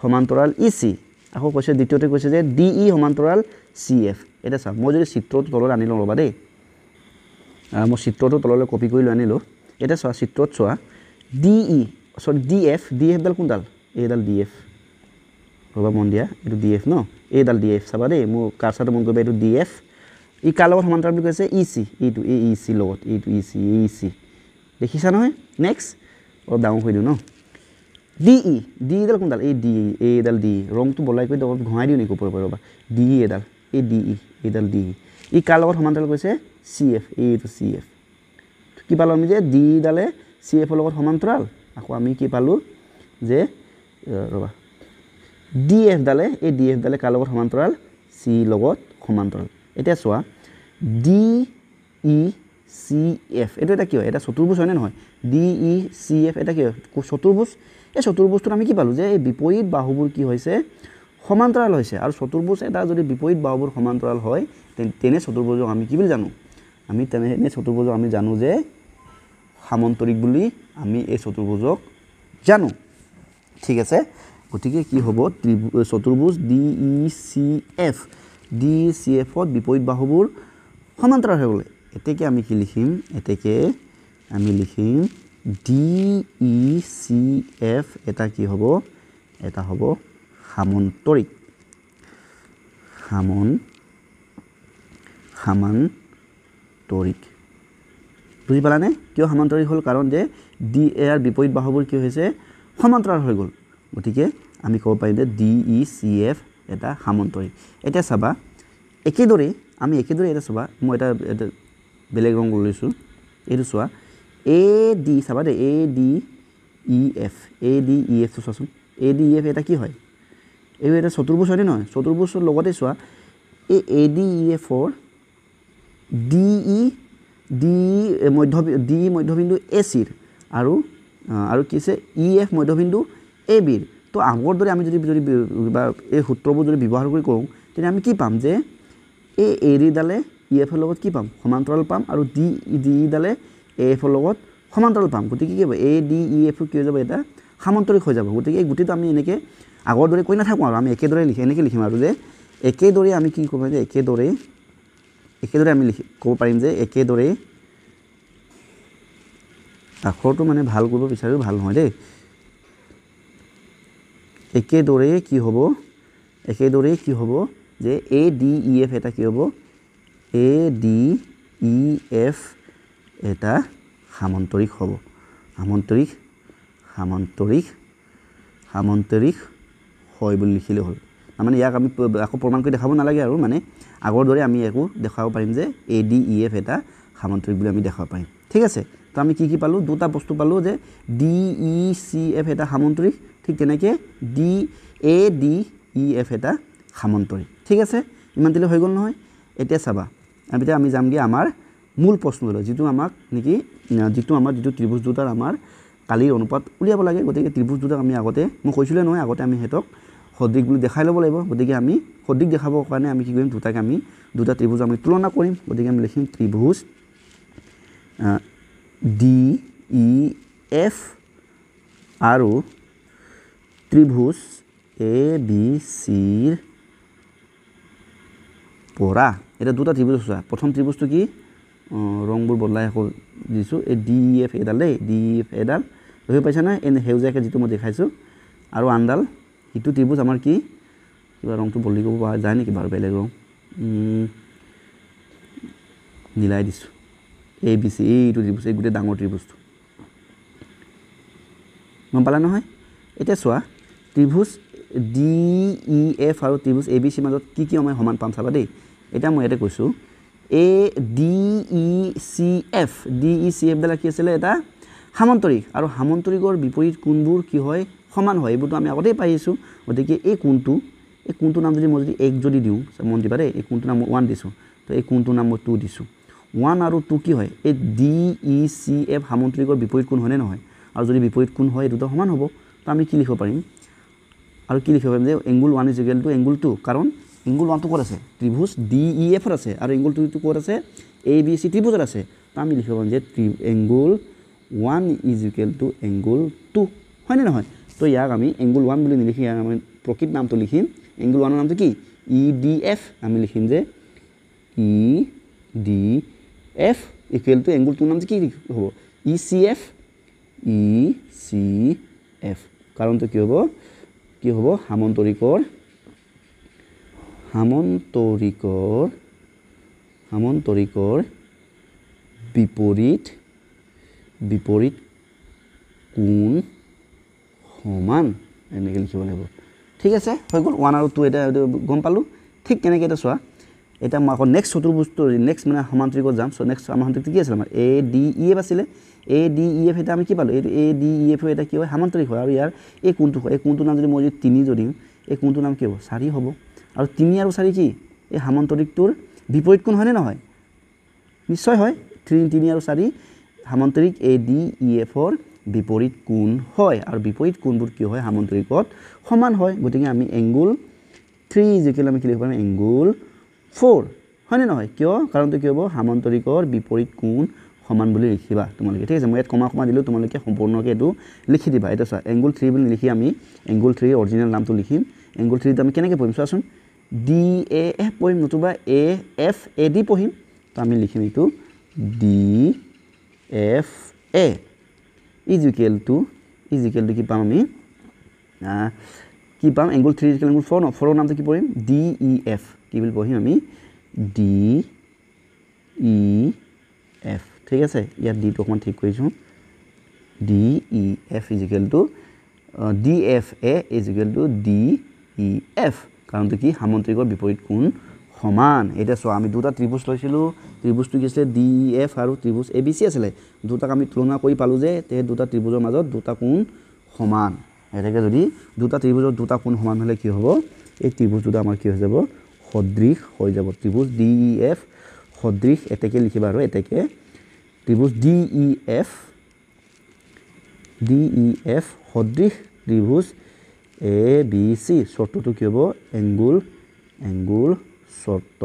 সমান্তৰাল ই চি আকৌ কৈছে দ্বিতীয়তে কৈছে যে ডি ই সমান্তৰাল চি এফ এটা চাওক মই যদি চিত্ৰটো তলত আনি লওঁ ৰ'বা দেই মই চিত্ৰটো তললৈ কপি কৰি লৈ আনিলোঁ এতিয়া চোৱা চিত্ৰত চোৱা ডি এফ ডাল কোনডাল এইডাল ডি এফ ৰ'বা মন দিয়া এইটো ডি এফ ন এইডাল ডি এফ চাবা দেই মোৰ কাৰ্চাৰটো মন কৰিবা এইটো ডি এফ ই কাৰ লগত সমান্তৰাল বুলি কৈছে ই চি এইটো এই ই চি লগত এইটো ই চি দেখিছা নহয় নেক্সট অলপ ডাঙৰ কৰি দিওঁ ন ডি ডাল কোনডাল এইডাল ডি ৰংটো বলাই কৰি অলপ ঘঁহাই দিওঁ নেকি ওপৰৰ পৰা ৰ'বা ডি এডাল এই এইডাল ডি ই কাৰ লগত সমান্তৰাল কৈছে চি এফ এইটো চি এফ কি পালোঁ আমি যে ডি ডালে চি এফৰ লগত সমান্তৰাল আকৌ আমি কি পালোঁ যে ৰ'বা ডি এফ ডালে কাৰ লগত সমান্তৰাল চি লগত সমান্তৰাল এতিয়া চোৱা ডি ই চি এফ এইটো এটা কি হয় এটা চতুৰ্ভুজ হয়নে নহয় ডি ই চি এফ এটা কি হয় চতুৰ্ভুজ এই চতুৰ্ভুজটোত আমি কি পালোঁ যে এই বিপৰীত বাহুবোৰ কি হৈছে সমান্তৰাল হৈছে আৰু চতুৰ্ভুজ এটা যদি বিপৰীত বাহুবোৰ সমান্তৰাল হয় তেনে চতুৰ্ভুজক আমি কি বুলি জানো আমি তেনে চতুৰ্ভুজক আমি জানো যে সামন্তৰিক বুলি আমি এই চতুৰ্ভুজক জানো ঠিক আছে গতিকে কি হ'ব চতুৰ্ভুজ ডি ই চি এফত বিপৰীত বাহুবোৰ সমান্তৰাল হৈ গ'লে এতেকে আমি কি লিখিম ডি ই চি এফ এটা কি হ'ব এটা হ'ব সামন্তৰিক বুজি পালানে কিয় সামান্তৰিক হ'ল কাৰণ যে ডি এৰ বিপৰীত বাহুবোৰ কি হৈছে সমান্তৰাল হৈ গ'ল গতিকে আমি ক'ব পাৰিম যে ডি ই চি এফ এটা সামন্তৰিক এতিয়া চাবা একেদৰে এটা চাবা মই এটা বেলেগ ৰং লৈ লৈছোঁ এইটো চোৱা এ ডি চাবা দেই এ ডি ই এফটো চোৱাচোন এ ডি ই এফ এটা কি হয় এই এটা চতুৰ্ভুজ হয়নে নহয় চতুৰ্ভুজৰ লগতে চোৱা এই এ ডি ই এফৰ ডি মধ্যবিন্দু এ চিৰ আৰু কি আছে ই এফ মধ্যবিন্দু এ বিৰ তো আগৰ দৰে আমি যদি বা এই সূত্ৰবোৰ যদি ব্যৱহাৰ কৰি কৰোঁ তেতিয়া আমি কি পাম যে এই এ ডি ডালে ই এফৰ লগত কি পাম সমান্তৰাল পাম আৰু ডি ই ডালে এ এফৰ লগত সমান্তৰাল পাম গতিকে কি হ'ব এ ডি ই এফ কি হৈ যাব এটা সামন্তৰিক হৈ যাব গতিকে এই গোটেইটো আমি এনেকৈ আগৰ দৰে কৈ নাথাকোঁ আৰু আমি একেদৰে এনেকৈ লিখিম আৰু যে একেদৰে আমি কি ক'ম যে একেদৰে আমি ক'ব পাৰিম যে একেদৰে আখৰটো মানে ভাল কৰিব বিচাৰিও ভাল নহয় দেই একেদৰে কি হ'ব যে এ ডি ই এফ এটা কি হ'ব ADEF এটা সামান্তৰিক হ'ব সামান্তৰিক হয় বুলি লিখিলে হ'ল মানে ইয়াক আমি আকৌ প্ৰমাণ কৰি দেখাব নালাগে আৰু মানে আগৰ দৰে আমি একো দেখাব পাৰিম যে ADEF এটা সামান্তৰিক বুলি আমি দেখাব পাৰিম ঠিক আছে তো আমি কি পালো দুটা বস্তু পালো যে DECF এটা সামান্তৰিক ঠিক তেনেকৈ ADEF এটা সামান্তৰিক ঠিক আছে ইমান দিলে হৈ গ'ল নহয় এতিয়া চাবা এতিয়া আমি যামগে আমাৰ মূল প্ৰশ্নলৈ যিটো যিটো ত্ৰিভুজ দুটাৰ আমাৰ কালিৰ অনুপাত উলিয়াব লাগে গতিকে ত্ৰিভুজ দুটাক আমি আগতে মই কৈছিলে নহয় আগতে আমি হেতক সদৃশ বুলি দেখাই ল'ব লাগিব গতিকে আমি সদৃশ দেখাবৰ কাৰণে আমি কি কৰিম দুটা ত্ৰিভুজ আমি তুলনা কৰিম গতিকে আমি লিখিম ত্ৰিভুজ DEF আৰু ত্ৰিভুজ ABC ৰ পৰা এটা দুটা ত্ৰিভুজ আছে প্ৰথম ত্ৰিভুজটো কি ৰংবোৰ বদলাই আকৌ দিছো এই DEF এডাল দেই DEF এডাল হৈ পাইছা না এনে হেউজাকে যিটো মই দেখাইছো আৰু আনডাল ইটো ত্ৰিভুজ আমাৰ কি কিবা ৰংটো বদলি কৰিব পৰা যায় নেকি বাৰু বেলেগ ৰং নীলাই দিছো ABC এইটো ত্ৰিভুজ এই গোটেই ডাঙৰ ত্ৰিভুজটো গম পালা নহয় এতিয়া চোৱা ত্ৰিভুজ DEF আৰু ত্ৰিভুজ ABC মাজত কি আমি সমান পাম চাবা দেই এটা মই ইয়াতে কৈছো DECF ডাল কি আছিল এটা সামান্তৰিক আৰু সামান্তৰিকৰ বিপৰীত কোণবোৰ কি হয় সমান হয় এইবোৰটো আমি আগতেই পাইছো গতিকে এই কোণটো নাম যদি মই যদি 1 যদি দিও মন দিবা দেই এই কোণটো নাম 1 দিছো তো এই কোণটো নাম মই 2 দিছো 1 আৰু 2 কি হয় এই DECF সামান্তৰিকৰ বিপৰীত কোণ হয়নে নহয় আৰু যদি বিপৰীত কোণ হয় দুটো সমান হ'ব তো আমি কি লিখিব পাৰিম আৰু কি লিখিব পাৰিম যে এংগল 1 = এংগল 2 কাৰণ এংগল 1 টো ক'ত আছে ত্ৰিভুজ DEF ৰ আছে আৰু এংগল 2 টো ক'ত আছে ABC ত্ৰিভুজত আছে তো আমি লিখিব পাৰিম যে এংগল 1 = এংগল 2 হয়নে নহয় তো ইয়াক আমি এংগল 1 বুলি নিলিখি আমি প্ৰকৃত নামটো লিখিম এংগল 1 ৰ নামটো কি EDF আমি লিখিম যে EDF = এংগল 2 ৰ নামটো কি হ'ব ECF কাৰণটো কি হ'ব সামান্তৰিকৰ বিপৰীত কোণ সমান এনেকৈ লিখিব লাগিব ঠিক আছে হৈ গ'ল 1 আৰু 2 এটা গম পালো ঠিক কেনেকৈ এটা চোৱা এটা মই আকৌ নেক্সট চতুৰ্ভুজটো নেক্সট মানে সমান্তৰিকত যাম সো নেক্সট আমাৰ সমান্তৰিক কি আছিল আমাৰ ADEF আছিলে ADEF এটা আমি কি পালো এই ADEF এটা কি হয় সামান্তৰিক হয় আৰু ইয়াৰ এই কোণটো নাম যদি মই 3 যদি এই কোণটো নাম কি হ'ব 4 হ'ব আৰু 3 আৰু 4 কি এই সামান্তৰিকটোৰ বিপৰীত কোণ হয়নে নহয় নিশ্চয় হয় 3 আৰু 4 সামান্তৰিক ADEF ৰ বিপৰীত কোণ হয় আৰু বিপৰীত কোণবোৰ কি হয় সামান্তৰিকত সমান হয় গতিকে আমি এংগল 3 আমি কি লিখিব পাৰিম এংগল 4 হয়নে নহয় কিয় কাৰণটো কি হ'ব সামান্তৰিকৰ বিপৰীত কোণ সমান বুলি লিখিবা তোমালোকে ঠিক আছে মই ইয়াত কমা দিলো তোমালোকে সম্পূৰ্ণকৈ এটো লিখি দিবা এটা চোৱা এংগল 3 বুলি লিখি আমি এংগল 3 অৰিজিনাল নামটো লিখিম এংগল 3 আমি কেনেকৈ পঢ়িম চোৱাচোন DAF পঢ়িম নতুবা AFAD পঢ়িম তো আমি লিখিম এইটো DFA = কি পাম আমি কি পাম এংগল 3 = এংগল 4 4 ৰ নামটো কি পঢ়িম DEF কি বুলি পঢ়িম আমি DEF ঠিক আছে ইয়াত d টো অকমান ঠিক কৰিছো DEF = DFA = DEF কাৰণটো কি সামান্তৰিকৰ বিপৰীত কোণ সমান এটা চোৱা আমি দুটা ত্ৰিভুজ লৈছিলো ত্ৰিভুজটো কি আছিল DEF আৰু ত্ৰিভুজ ABC আছিল দুটাক আমি তুলনা কৰি পালো যে তে দুটা ত্ৰিভুজৰ মাজত দুটা কোণ সমান এটাকে যদি দুটা ত্ৰিভুজৰ দুটা কোণ সমান হলে কি হ'ব এই ত্ৰিভুজ দুটা আমাৰ কি হৈ যাব সদৃশ হৈ যাব ত্ৰিভুজ DEF সদৃশ এটাকে লিখিবা আৰু এটাকে ত্ৰিভুজ DEF সদৃশ ত্ৰিভুজ ABC শৰ্তটো কি হ'ব এংগল শৰ্ত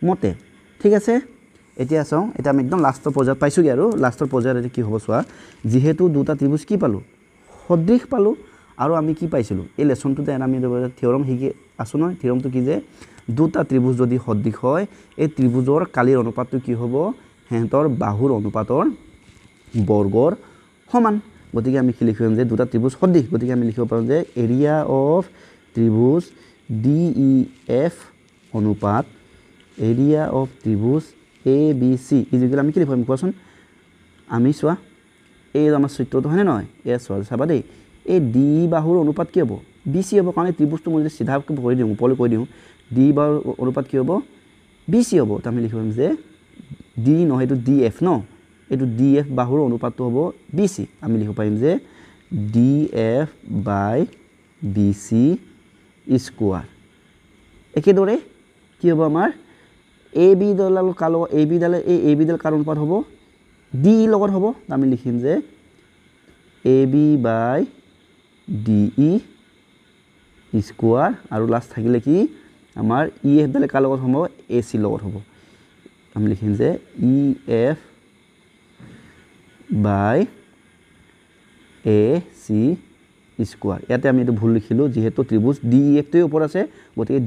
মতে ঠিক আছে এতিয়া চাও এটা আমি একদম লাষ্টৰ পৰ্যায়ত পাইছোগে আৰু লাষ্টৰ পৰ্যায়ত কি হ'ব চোৱা যেহেতু দুটা ত্ৰিভুজ কি পালো সদৃশ পালো আৰু আমি কি পাইছিলো এই লেসনটোতে আমি থিওৰম শিকি আছো নহয় থিওৰমটো কি যে দুটা ত্ৰিভুজ যদি সদৃশ হয় এই ত্ৰিভুজৰ কালিৰ অনুপাতটো কি হ'ব হেতৰ বাহুৰ অনুপাতৰ বৰ্গৰ সমান গতিকে আমি কি লিখিম যে দুটা ত্ৰিভুজ সদৃশ গতিকে আমি লিখিব পাৰো যে এৰিয়া অফ ত্ৰিভুজ DEF অনুপাত এৰিয়া অফ ত্ৰিভুজ এ বি চি ইজিকেল আমি কি লিখিম কোৱাচোন আমি চোৱা এই আমাৰ চিত্ৰটো হয়নে নহয় এয়া চোৱা চাবা দেই এই ডি বাহুৰ অনুপাত কি হ'ব বি চি হ'ব কাৰণ ত্ৰিভুজটো মই যদি চিধাকৈ কৰি দিওঁ ওপৰলৈ কৈ দিওঁ ডি বাহুৰ অনুপাত কি হ'ব বি চি হ'ব আমি লিখিম যে ডি নহয় এইটো ডি এফ ন এইটো ডি এফ বাহুৰ অনুপাতটো হ'ব বি চি আমি লিখিব পাৰিম যে D F by B C square একেদৰে কি হ'ব আমাৰ এ বি ডালৰ কাৰ লগত এ বি ডালে এই এ বি ডাল কাৰ অনুপাত হ'ব ডি লগত হ'ব আমি লিখিম যে A B by D E square আৰু লাষ্ট থাকিলে কি আমাৰ ই এফ ডালে কাৰ লগত হ'ব এ চি লগত হ'ব আমি লিখিম যে ই F by A C square ইয়াতে আমি এইটো ভুল লিখিলোঁ যিহেতু ত্ৰিভুজ ডি ই এফটোৱে ওপৰত আছে গতিকে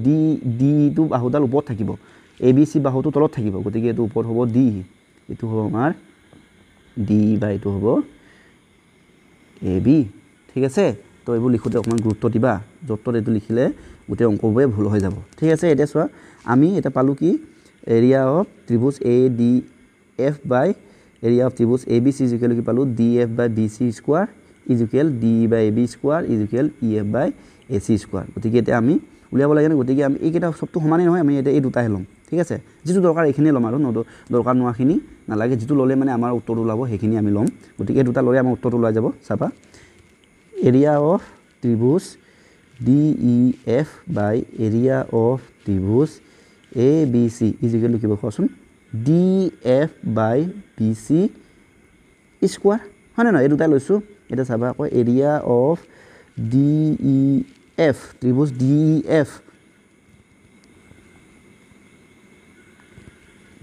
ডিটো বাহুডাল ওপৰত থাকিব এ বি চি বাহুটো তলত থাকিব গতিকে এইটো ওপৰত হ'ব ডি এইটো হ'ব আমাৰ ডি বা এইটো হ'ব এ বি ঠিক আছে তো এইবোৰ লিখোঁতে অকণমান গুৰুত্ব দিবা য'ত এইটো লিখিলে গোটেই অংকবোৰে ভুল হৈ যাব ঠিক আছে এতিয়া চোৱা আমি এতিয়া পালোঁ কি এৰিয়া অফ ত্ৰিভুজ A D F by area of ত্ৰিভুজ এ বি চি ইজিকেল কি পালোঁ D F by B C square is equal D by A B square is equal E F by A C square গতিকে এতিয়া আমি উলিয়াব লাগে ন গতিকে আমি এইকেইটা চবটো সমানেই নহয় আমি এতিয়া এই দুটাহে ল'ম ঠিক আছে যিটো দৰকাৰ এইখিনিয়ে ল'ম আৰু দৰকাৰ নোহোৱাখিনি নালাগে যিটো ল'লে মানে আমাৰ উত্তৰটো ওলাব সেইখিনি আমি ল'ম গতিকে এই দুটা ল'লে আমাৰ উত্তৰটো ওলাই যাব চাবা এৰিয়া অফ ত্ৰিভুজ D E F by area of ত্ৰিভুজ এ বি চি ইজিকেল লিখিব কোৱাচোন D F by B C square হয়নে নহয় এই দুটাই লৈছোঁ এতিয়া চাবা আকৌ area of D E F ত্ৰিভুজ D E F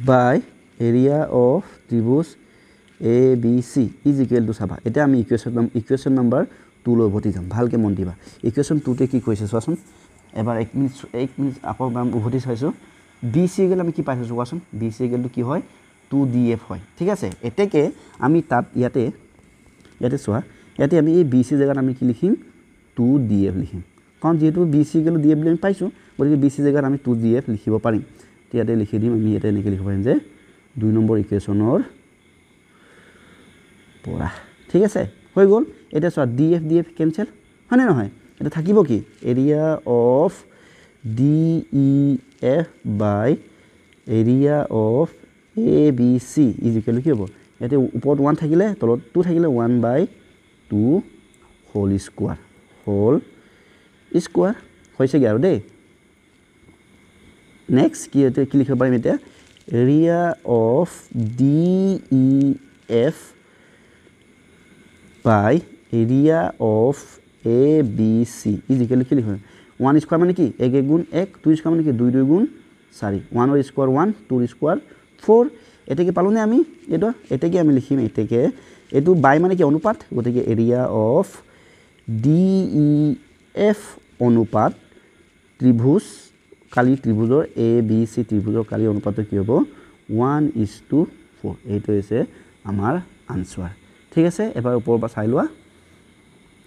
by area of ত্ৰিভুজ A B C is equal to চাবা এতিয়া আমি ইকুৱেশ্যন নম্বৰ 2 লৈ উভতি যাম ভালকৈ মন দিবা ইকুৱেশ্যন 2তে কি কৈছে চোৱাচোন এবাৰ 1 মিনিট আকৌ উভতি চাইছোঁ বি চি ইকুৱেল আমি কি পাইছোঁ চোৱাচোন বি চি ইকুৱেলটো কি হয় 2df হয় ঠিক আছে এতেকে আমি তাত ইয়াতে চোৱা ইয়াতে আমি এই বি চি জেগাত আমি কি লিখিম 2df লিখিম কাৰণ যেহেতু বি চি ইকুৱেল df বুলি আমি পাইছোঁ গতিকে বি চি জেগাত আমি 2df লিখিব পাৰিম ইয়াতে লিখি দিম আমি ইয়াতে এনেকৈ লিখিব পাৰিম যে 2 নম্বৰ ইকুৱেশ্যনৰ পৰা ঠিক আছে হৈ গ'ল এতিয়া চোৱা df কেনচেল হয়নে নহয় এটা থাকিব কি area of D E F by area of A B C is equal কি হ'ব ইয়াতে ওপৰত 1 থাকিলে তলত 2 থাকিলে 1/2 হোল স্কোৱাৰ হৈছেগৈ আৰু দেই নেক্সট কি লিখিব পাৰিম এতিয়া area of D E F by area of A B C is equal কি লিখিব 1 স্কোৱাৰ মানে কি 1 গুণ 1 2 স্কোৱাৰ মানে কি 2 2 গুণ 4 1 ৰ স্কোৱাৰ 1 2 ৰ স্কোৱাৰ 4 এতেকে পালোঁনে আমি এইটো এতেকে আমি লিখিম এতেকে এইটো বাই মানে কি অনুপাত গতিকে area of D E F অনুপাত ত্ৰিভুজ কালি ত্ৰিভুজৰ এ বি চি ত্ৰিভুজৰ কালি অনুপাতটো কি হ'ব 1:4 এইটো হৈছে আমাৰ আনসাৰ ঠিক আছে এবাৰ ওপৰৰ পৰা চাই লোৱা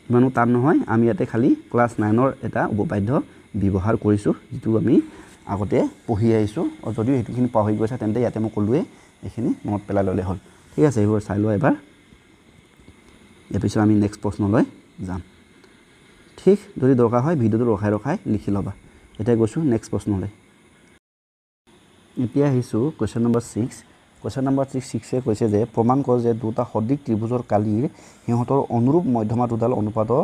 ইমানো টান নহয় আমি ইয়াতে খালি ক্লাছ 9ৰ এটা উপপাদ্য ব্যৱহাৰ কৰিছোঁ যিটো আমি আগতে পঢ়ি আহিছোঁ আৰু যদিও সেইটোখিনি পাহৰি গৈছে তেন্তে ইয়াতে মই ক'লোৱেই এইখিনি মনত পেলাই ল'লে হ'ল ঠিক আছে এইবোৰ চাই লোৱা এবাৰ ইয়াৰ পিছত আমি নেক্সট প্ৰশ্নলৈ যাম ঠিক যদি দৰকাৰ হয় ভিডিঅ'টো ৰখাই লিখি ল'বা এতিয়া গৈছোঁ নেক্সট প্ৰশ্নলৈ এতিয়া আহিছোঁ কুৱেশ্যন নম্বৰ 6 কুৱেশ্যন নম্বৰ 6 কৈছে যে প্ৰমাণ কৰ যে দুটা সদৃশ ত্ৰিভুজৰ কালিৰ সিহঁতৰ অনুৰূপ মধ্যমা দুডাল অনুপাতৰ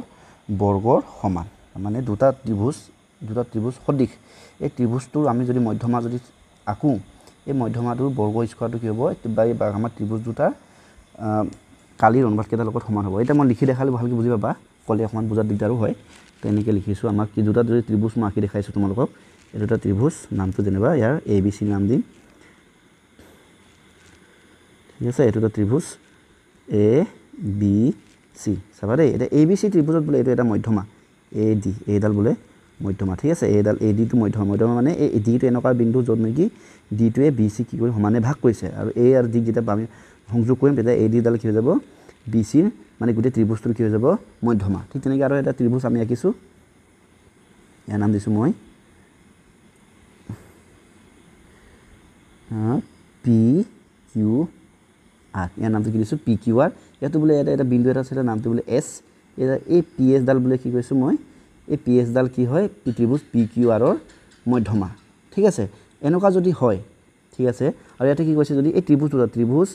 বৰ্গৰ সমান মানে দুটা ত্ৰিভুজ সদৃশ এই ত্ৰিভুজটোৰ আমি যদি মধ্যমা যদি আঁকো এই মধ্যমাটোৰ বৰ্গ স্কোৱাৰটো কি হ'ব বা আমাৰ ত্ৰিভুজ দুটাৰ কালিৰ অনুপাতকেইটাৰ লগত সমান হ'ব এতিয়া মই লিখি দেখালে ভালকৈ বুজি পাবা ক'লে অকণমান বুজাত দিগদাৰো হয় তো এনেকৈ লিখিছোঁ আমাক কি দুটা যদি ত্ৰিভুজ মই আঁকি দেখাইছোঁ তোমালোকক এই দুটা ত্ৰিভুজ নামটো যেনিবা ইয়াৰ এ বি চি নাম দিম ঠিক আছে এইটো এটা ত্ৰিভুজ এ বি চি চাবা দেই এতিয়া এ বি চি ত্ৰিভুজত বোলে এইটো এটা মধ্যমা এ ডি এইডাল বোলে মধ্যমা ঠিক আছে এইডাল এ ডিটো মধ্যমা মানে এই ডিটো এনেকুৱা বিন্দু য'ত নেকি ডিটোৱে বি চি কি কৰি সমানে ভাগ কৰিছে আৰু এ আৰু ডি যেতিয়া আমি সংযোগ কৰিম তেতিয়া এ ডিডাল কি হৈ যাব বি চিৰ মানে গোটেই ত্ৰিভুজটোৰ কি হৈ যাব মধ্যমা ঠিক তেনেকৈ আৰু এটা ত্ৰিভুজ আমি আঁকিছোঁ ইয়াৰ নাম দিছোঁ মই পি কিউ আৰ ইয়াৰ নামটো কি দিছোঁ পি কিউ আৰ ইয়াতো বোলে এটা বিন্দু এটা আছে নামটো বোলে এছ এই পি এছডাল বোলে কি কৈছোঁ মই এই পি এছডাল কি হয় ত্ৰিভুজ পি কিউ আৰৰ মধ্যমা ঠিক আছে এনেকুৱা যদি হয় ঠিক আছে আৰু ইয়াতে কি কৈছে যদি এই ত্ৰিভুজ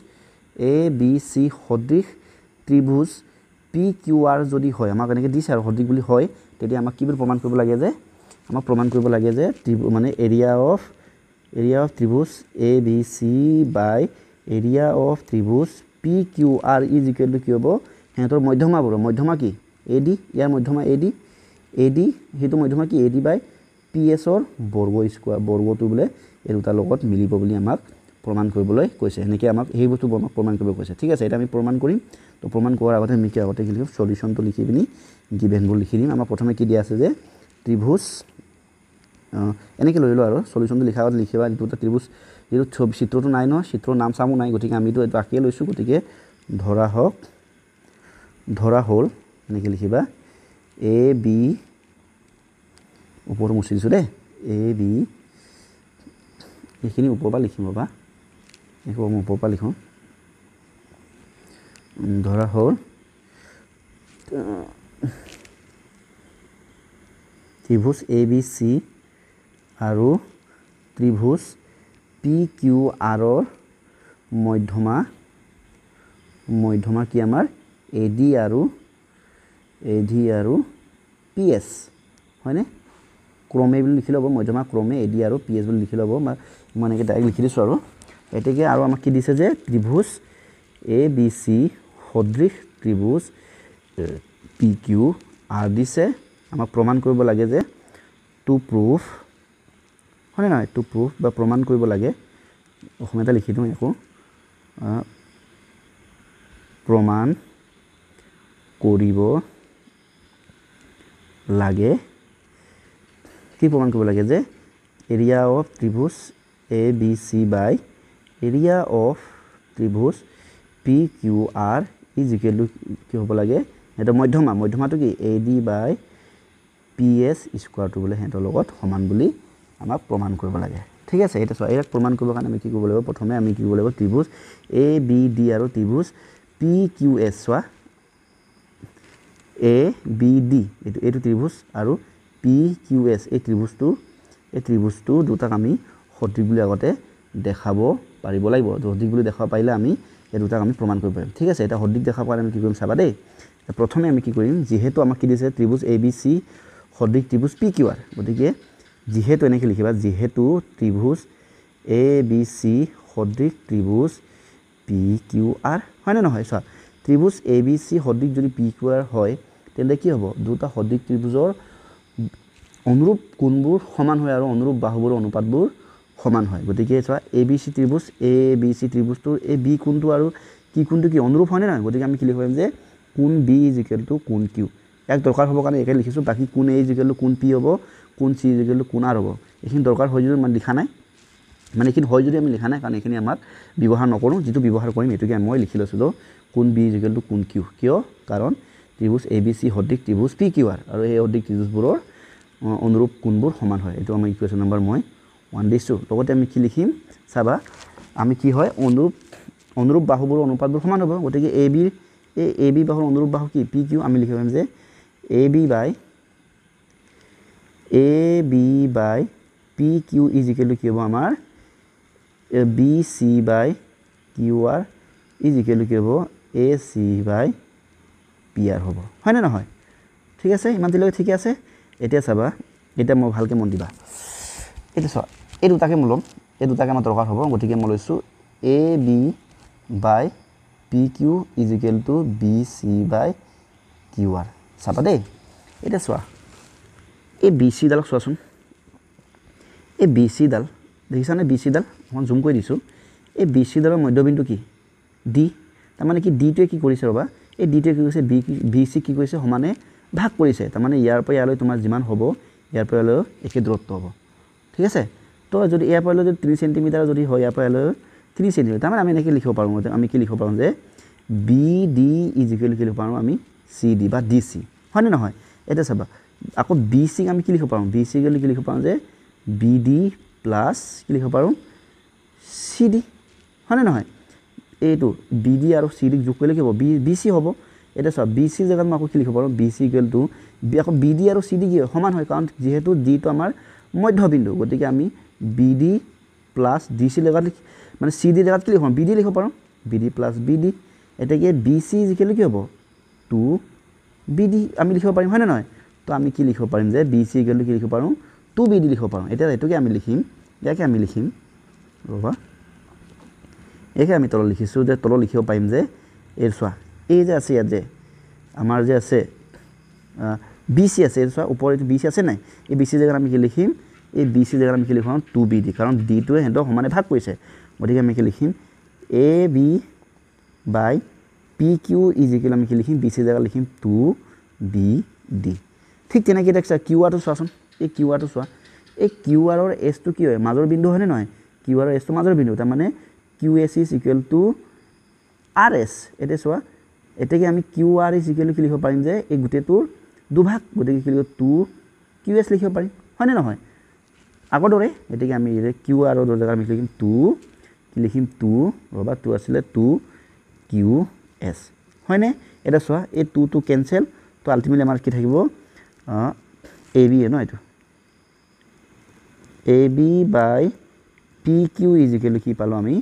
এ বি চি সদৃশ ত্ৰিভুজ পি কিউ আৰ যদি হয় আমাক এনেকৈ দিছে আৰু সদৃশ বুলি হয় তেতিয়া আমাক কি বুলি প্ৰমাণ কৰিব লাগে যে আমাক প্ৰমাণ কৰিব লাগে যে মানে এৰিয়া অফ ত্ৰিভুজ A B C by area of ত্ৰিভুজ P Q R is equal to কি হ'ব সিহঁতৰ মধ্যমা কি এ ডি ইয়াৰ মধ্যমা এ ডি সেইটো মধ্যমা কি এ ডি বাই পি এছৰ বৰ্গটো বোলে এই দুটাৰ লগত মিলিব বুলি আমাক প্ৰমাণ কৰিবলৈ কৈছে এনেকৈ আমাক সেই বস্তু আমাক প্ৰমাণ কৰিব কৈছে ঠিক আছে এটা আমি প্ৰমাণ কৰিম তো প্ৰমাণ কৰাৰ আগতে আমি কি কি লিখিম সলিউশ্যনটো লিখি পিনি গিভেনবোৰ লিখি দিম আমাৰ প্ৰথমে কি দিয়া আছে যে ত্ৰিভুজ এনেকৈ লৈ লওঁ আৰু সলিউশ্যনটো লিখাৰ আগতে লিখিবা দুটা ত্ৰিভুজ যিটো চিত্ৰটো নাই নহয় চিত্ৰৰ নাম চামো নাই গতিকে আমিতো এইটো আঁকিয়ে লৈছোঁ গতিকে ধৰা হ'ল এনেকৈ লিখিবা এ বি ওপৰটো মুচি দিছোঁ দেই এ বি এইখিনি ওপৰৰ পৰা লিখিম ৰ'বা এইবোৰ মই ওপৰৰ পৰা লিখোঁ ধৰা হ'ল ত্ৰিভুজ এ বি চি আৰু ত্ৰিভুজ পি কিউ আৰৰ মধ্যমা কি আমাৰ এ ডি আৰু পি এছ হয়নে ক্ৰমে বুলি লিখি ল'ব মধ্যমা ক্ৰমে এ ডি আৰু পি এছ বুলি লিখি ল'ব মই এনেকৈ ডাইৰেক্ট লিখি দিছোঁ আৰু এতেকে আৰু আমাক কি দিছে যে ত্ৰিভুজ এ বি চি সদৃশ ত্ৰিভুজ পি কিউ আৰ দিছে আমাক প্ৰমাণ কৰিব লাগে যে টু প্ৰুফ হয়নে নহয় টু প্ৰুফ বা প্ৰমাণ কৰিব লাগে অসমীয়াতে লিখি দিওঁ একো প্ৰমাণ কৰিব লাগে কি প্ৰমাণ কৰিব লাগে যে এৰিয়া অফ ত্ৰিভুজ A B C by area of ত্ৰিভুজ P Q R is equal to কি হ'ব লাগে সিহঁতৰ মধ্যমাটো কি A D by P S স্কোৱাৰটো বোলে সিহঁতৰ লগত সমান বুলি আমাক প্ৰমাণ কৰিব লাগে ঠিক আছে এতিয়া চোৱা ইয়াক প্ৰমাণ কৰিবৰ কাৰণে আমি কি কৰিব লাগিব প্ৰথমে আমি কি কৰিব লাগিব ত্ৰিভুজ এ বি ডি আৰু ত্ৰিভুজ পি কিউ এছ চোৱা এ বি ডি এইটো ত্ৰিভুজ আৰু পি কিউ এছ এই ত্ৰিভুজটো দুটাক আমি সদৃশ বুলি আগতে দেখাব পাৰিব লাগিব সদৃশ বুলি দেখাব পাৰিলে আমি এই দুটাক আমি প্ৰমাণ কৰিব পাৰিম ঠিক আছে এটা সদৃশ দেখাব পাৰিলে আমি কি কৰিম চাবা দেই প্ৰথমে আমি কি কৰিম যিহেতু আমাক কি দিছে ত্ৰিভুজ এ বি চি সদৃশ ত্ৰিভুজ পি কিউ আৰ গতিকে যিহেতু এনেকৈ লিখিবা যিহেতু ত্ৰিভুজ এ বি চি সদৃশ ত্ৰিভুজ পি কিউ আৰ হয়নে নহয় চোৱা ত্ৰিভুজ এ বি চি সদৃশ যদি পি কিউ আৰ হয় তেন্তে কি হ'ব দুটা সদৃশ ত্ৰিভুজৰ অনুৰূপ কোণবোৰ সমান হয় আৰু অনুৰূপ বাহুবোৰ অনুপাতবোৰ সমান হয় গতিকে চোৱা এ বি চি ত্ৰিভুজটোৰ এই বি কোণটো আৰু কি কোণটো কি অনুৰূপ হয়নে নহয় গতিকে আমি কি লিখিব পাৰিম যে কোণ বি ইজ ইকুৱেল টু কোণ কিউ ইয়াক দৰকাৰ হ'বৰ কাৰণে একে লিখিছোঁ বাকী কোণ এ ইজ ইকুৱেল টু কোণ পি হ'ব কোণ চি ইজ ইকুৱেল টু কোণ আৰ হ'ব এইখিনি দৰকাৰ হয় যদি মানে লিখা নাই মানে এইখিনি হয় যদি আমি লিখা নাই কাৰণ এইখিনি আমাক ব্যৱহাৰ নকৰোঁ যিটো ব্যৱহাৰ কৰিম এইটোকে মই লিখি লৈছিলোঁ কোণ বি ইজ ইকুৱেল টু কোণ কিউ কিয় কাৰণ ত্ৰিভুজ এ বি চি সদৃশ ত্ৰিভুজ পি কিউ আৰ আৰু এই সদৃশ ত্ৰিভুজবোৰৰ অনুৰূপ কোণবোৰ সমান হয় এইটো আমাৰ ইকুৱেশ্যন নম্বৰ মই 1 দিছোঁ লগতে আমি কি লিখিম চাবা আমি কি হয় অনুৰূপ বাহুবোৰ অনুপাতবোৰ সমান হ'ব গতিকে এ বি বাহুৰ অনুৰূপ বাহু কি পি কিউ আমি লিখিব পাৰিম যে A B by P Q is equal to কি হ'ব আমাৰ B C by Q R is equal to কি হ'ব A C by P R হ'ব হয়নে নহয় ঠিক আছে ইমান দিলৈকে ঠিকে আছে এতিয়া চাবা এতিয়া মই ভালকৈ মন দিবা এতিয়া চোৱা এই দুটাকে মই ল'ম এই দুটাকে আমাৰ দৰকাৰ হ'ব গতিকে মই লৈছোঁ A B by P Q is equal to B C by Q R চাবা দেই এতিয়া চোৱা এই বি চিডালক চোৱাচোন এই বি চিডাল দেখিছানে বি চিডাল মই জুম কৰি দিছোঁ এই বি চিডালৰ মধ্যবিন্দু কি ডি তাৰমানে কি ডিটোৱে কি কৰিছে ৰ'বা এই ডিটোৱে কি কৰিছে বি চি কি কৰিছে সমানে ভাগ কৰিছে তাৰমানে ইয়াৰ পৰা ইয়ালৈ তোমাৰ যিমান হ'ব ইয়াৰ পৰা ইয়ালৈ একে দূৰত্ব হ'ব ঠিক আছে তো যদি ইয়াৰ পৰা যদি 3 চেণ্টিমিটাৰ যদি হয় ইয়াৰ পৰা ইয়ালৈ 3 চেণ্টিমিটাৰ তাৰমানে আমি এনেকৈ লিখিব পাৰোঁ আমি কি লিখিব পাৰোঁ যে বি ডি ইজ ইকুৱেল কি লিখিব পাৰোঁ আমি চি ডি বা ডি চি হয়নে নহয় এতিয়া চাবা আকৌ বি চিক আমি কি লিখিব পাৰোঁ বি চি কি লিখিব পাৰোঁ যে বি ডি প্লাছ কি লিখিব পাৰোঁ চি ডি হয়নে নহয় এইটো বি ডি আৰু চি ডিক যোগ কৰিলে কি হ'ব বি চি হ'ব এটা চোৱা বি চি জেগাত মই আকৌ কি লিখিব পাৰোঁ বি চি ইকুৱেল টু আকৌ বি ডি আৰু চি ডি কি হয় সমান হয় কাৰণ যিহেতু ডিটো আমাৰ মধ্যবিন্দু গতিকে আমি B D plus D C জেগাত মানে চি ডি জেগাত কি লিখিব বি ডি লিখিব পাৰোঁ B D plus B D এতেকে বি চি ইকুৱেল কি হ'ব 2 বি ডি আমি লিখিব পাৰিম হয়নে নহয় তো আমি কি লিখিব পাৰিম যে বি চি ইকুৱেল টু কি লিখিব পাৰোঁ 2 বি ডি লিখিব পাৰোঁ এতিয়া এটোকে আমি লিখিম ইয়াকে আমি লিখিম ৰবা একে আমি তলত লিখিছোঁ যে তলত লিখিব পাৰিম যে এই চোৱা এই যে আছে ইয়াত যে আমাৰ যে আছে বি চি আছে এই চোৱা ওপৰত এইটো বি চি আছে নাই এই বি চি জেগাত আমি কি লিখিম এই বি চি জেগাত আমি কি লিখিম 2 বি ডি কাৰণ ডিটোৱে সিহঁতক সমানে ভাগ কৰিছে গতিকে আমি কি লিখিম A B by P Q is equal আমি কি লিখিম বি চি জেগাত লিখিম 2 বি ডি ঠিক তেনেকৈ দেখিছা কিউ আৰটো চোৱাচোন এই কিউ আৰটো চোৱা এই কিউ আৰৰ এছটো কি হয় মাজৰ বিন্দু হয়নে নহয় কিউ আৰৰ এছটো মাজৰ বিন্দু তাৰমানে Q S is equal to R S এতিয়া চোৱা এতেকে আমি Q R is equal to কি লিখিব পাৰিম যে এই গোটেইটোৰ দুভাগ গতিকে কি লিখিব 2 কিউ এছ লিখিব পাৰিম হয়নে নহয় আগৰ দৰে এতেকে আমি কিউ আৰৰ জেগাত আমি লিখিম 2 কি লিখিম 2 ৰবা 2 আছিলে 2 কিউ এছ হয়নে এটা চোৱা এই 2 টো কেনসেল তো আলটিমেটলি আমাৰ কি থাকিব এ বি ন এইটো A B by P Q is equal to কি পালোঁ আমি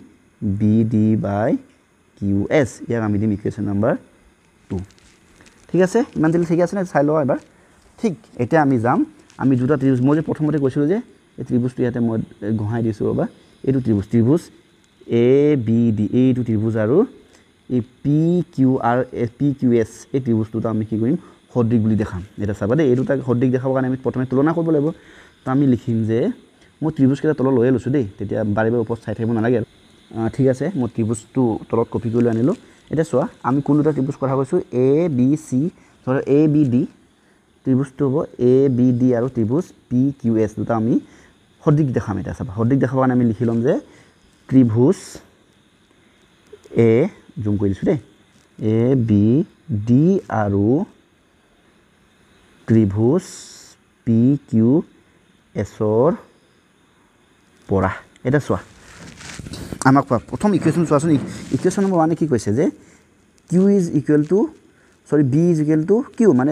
B D by Q S ইয়াক আমি দিম ইকুৱেশ্যন নম্বৰ 2 ঠিক আছে ইমান দিলে ঠিক আছে নে চাই লওঁ এবাৰ ঠিক এতিয়া আমি যাম আমি দুটা ত্ৰিভুজ মই যে প্ৰথমতে কৈছিলোঁ যে এই ত্ৰিভুজটো ইয়াতে মই ঘঁহাই দিছোঁ ৰ'বা এইটো ত্ৰিভুজ এ বি ডি এইটো ত্ৰিভুজ আৰু এই P Q R P Q S এই ত্ৰিভুজটোত আমি কি কৰিম সদৃশ বুলি দেখাম এটা চাবা দেই এই দুটা সদৃশ দেখাবৰ কাৰণে আমি প্ৰথমে তুলনা কৰিব লাগিব তো আমি লিখিম যে মই ত্ৰিভুজকেইটা তলত লৈয়ে লৈছোঁ দেই তেতিয়া বাৰে বাৰে ওপৰত চাই থাকিব নালাগে আৰু ঠিক আছে মই ত্ৰিভুজটো তলত কপি কৰি লৈ আনিলোঁ এতিয়া চোৱা আমি কোন দুটা ত্ৰিভুজ কথা কৈছোঁ এ বি চি ধৰ এ বি ডি ত্ৰিভুজটো হ'ব এ বি ডি আৰু ত্ৰিভুজ পি কিউ এছ দুটা আমি সদৃশ দেখাম এতিয়া চাবা সদৃশ দেখাবৰ কাৰণে আমি লিখি ল'ম যে ত্ৰিভুজ এ জুম কৰি দিছোঁ দেই এ বি ডি আৰু ত্ৰিভুজ পি কিউ এছৰ পৰা এতিয়া চোৱা আমাক প্ৰথম ইকুৱেশ্যন চোৱাচোন ইকুৱেশ্যন নম্বৰ 1 কি কৈছে যে Q is equal to B is equal to Q মানে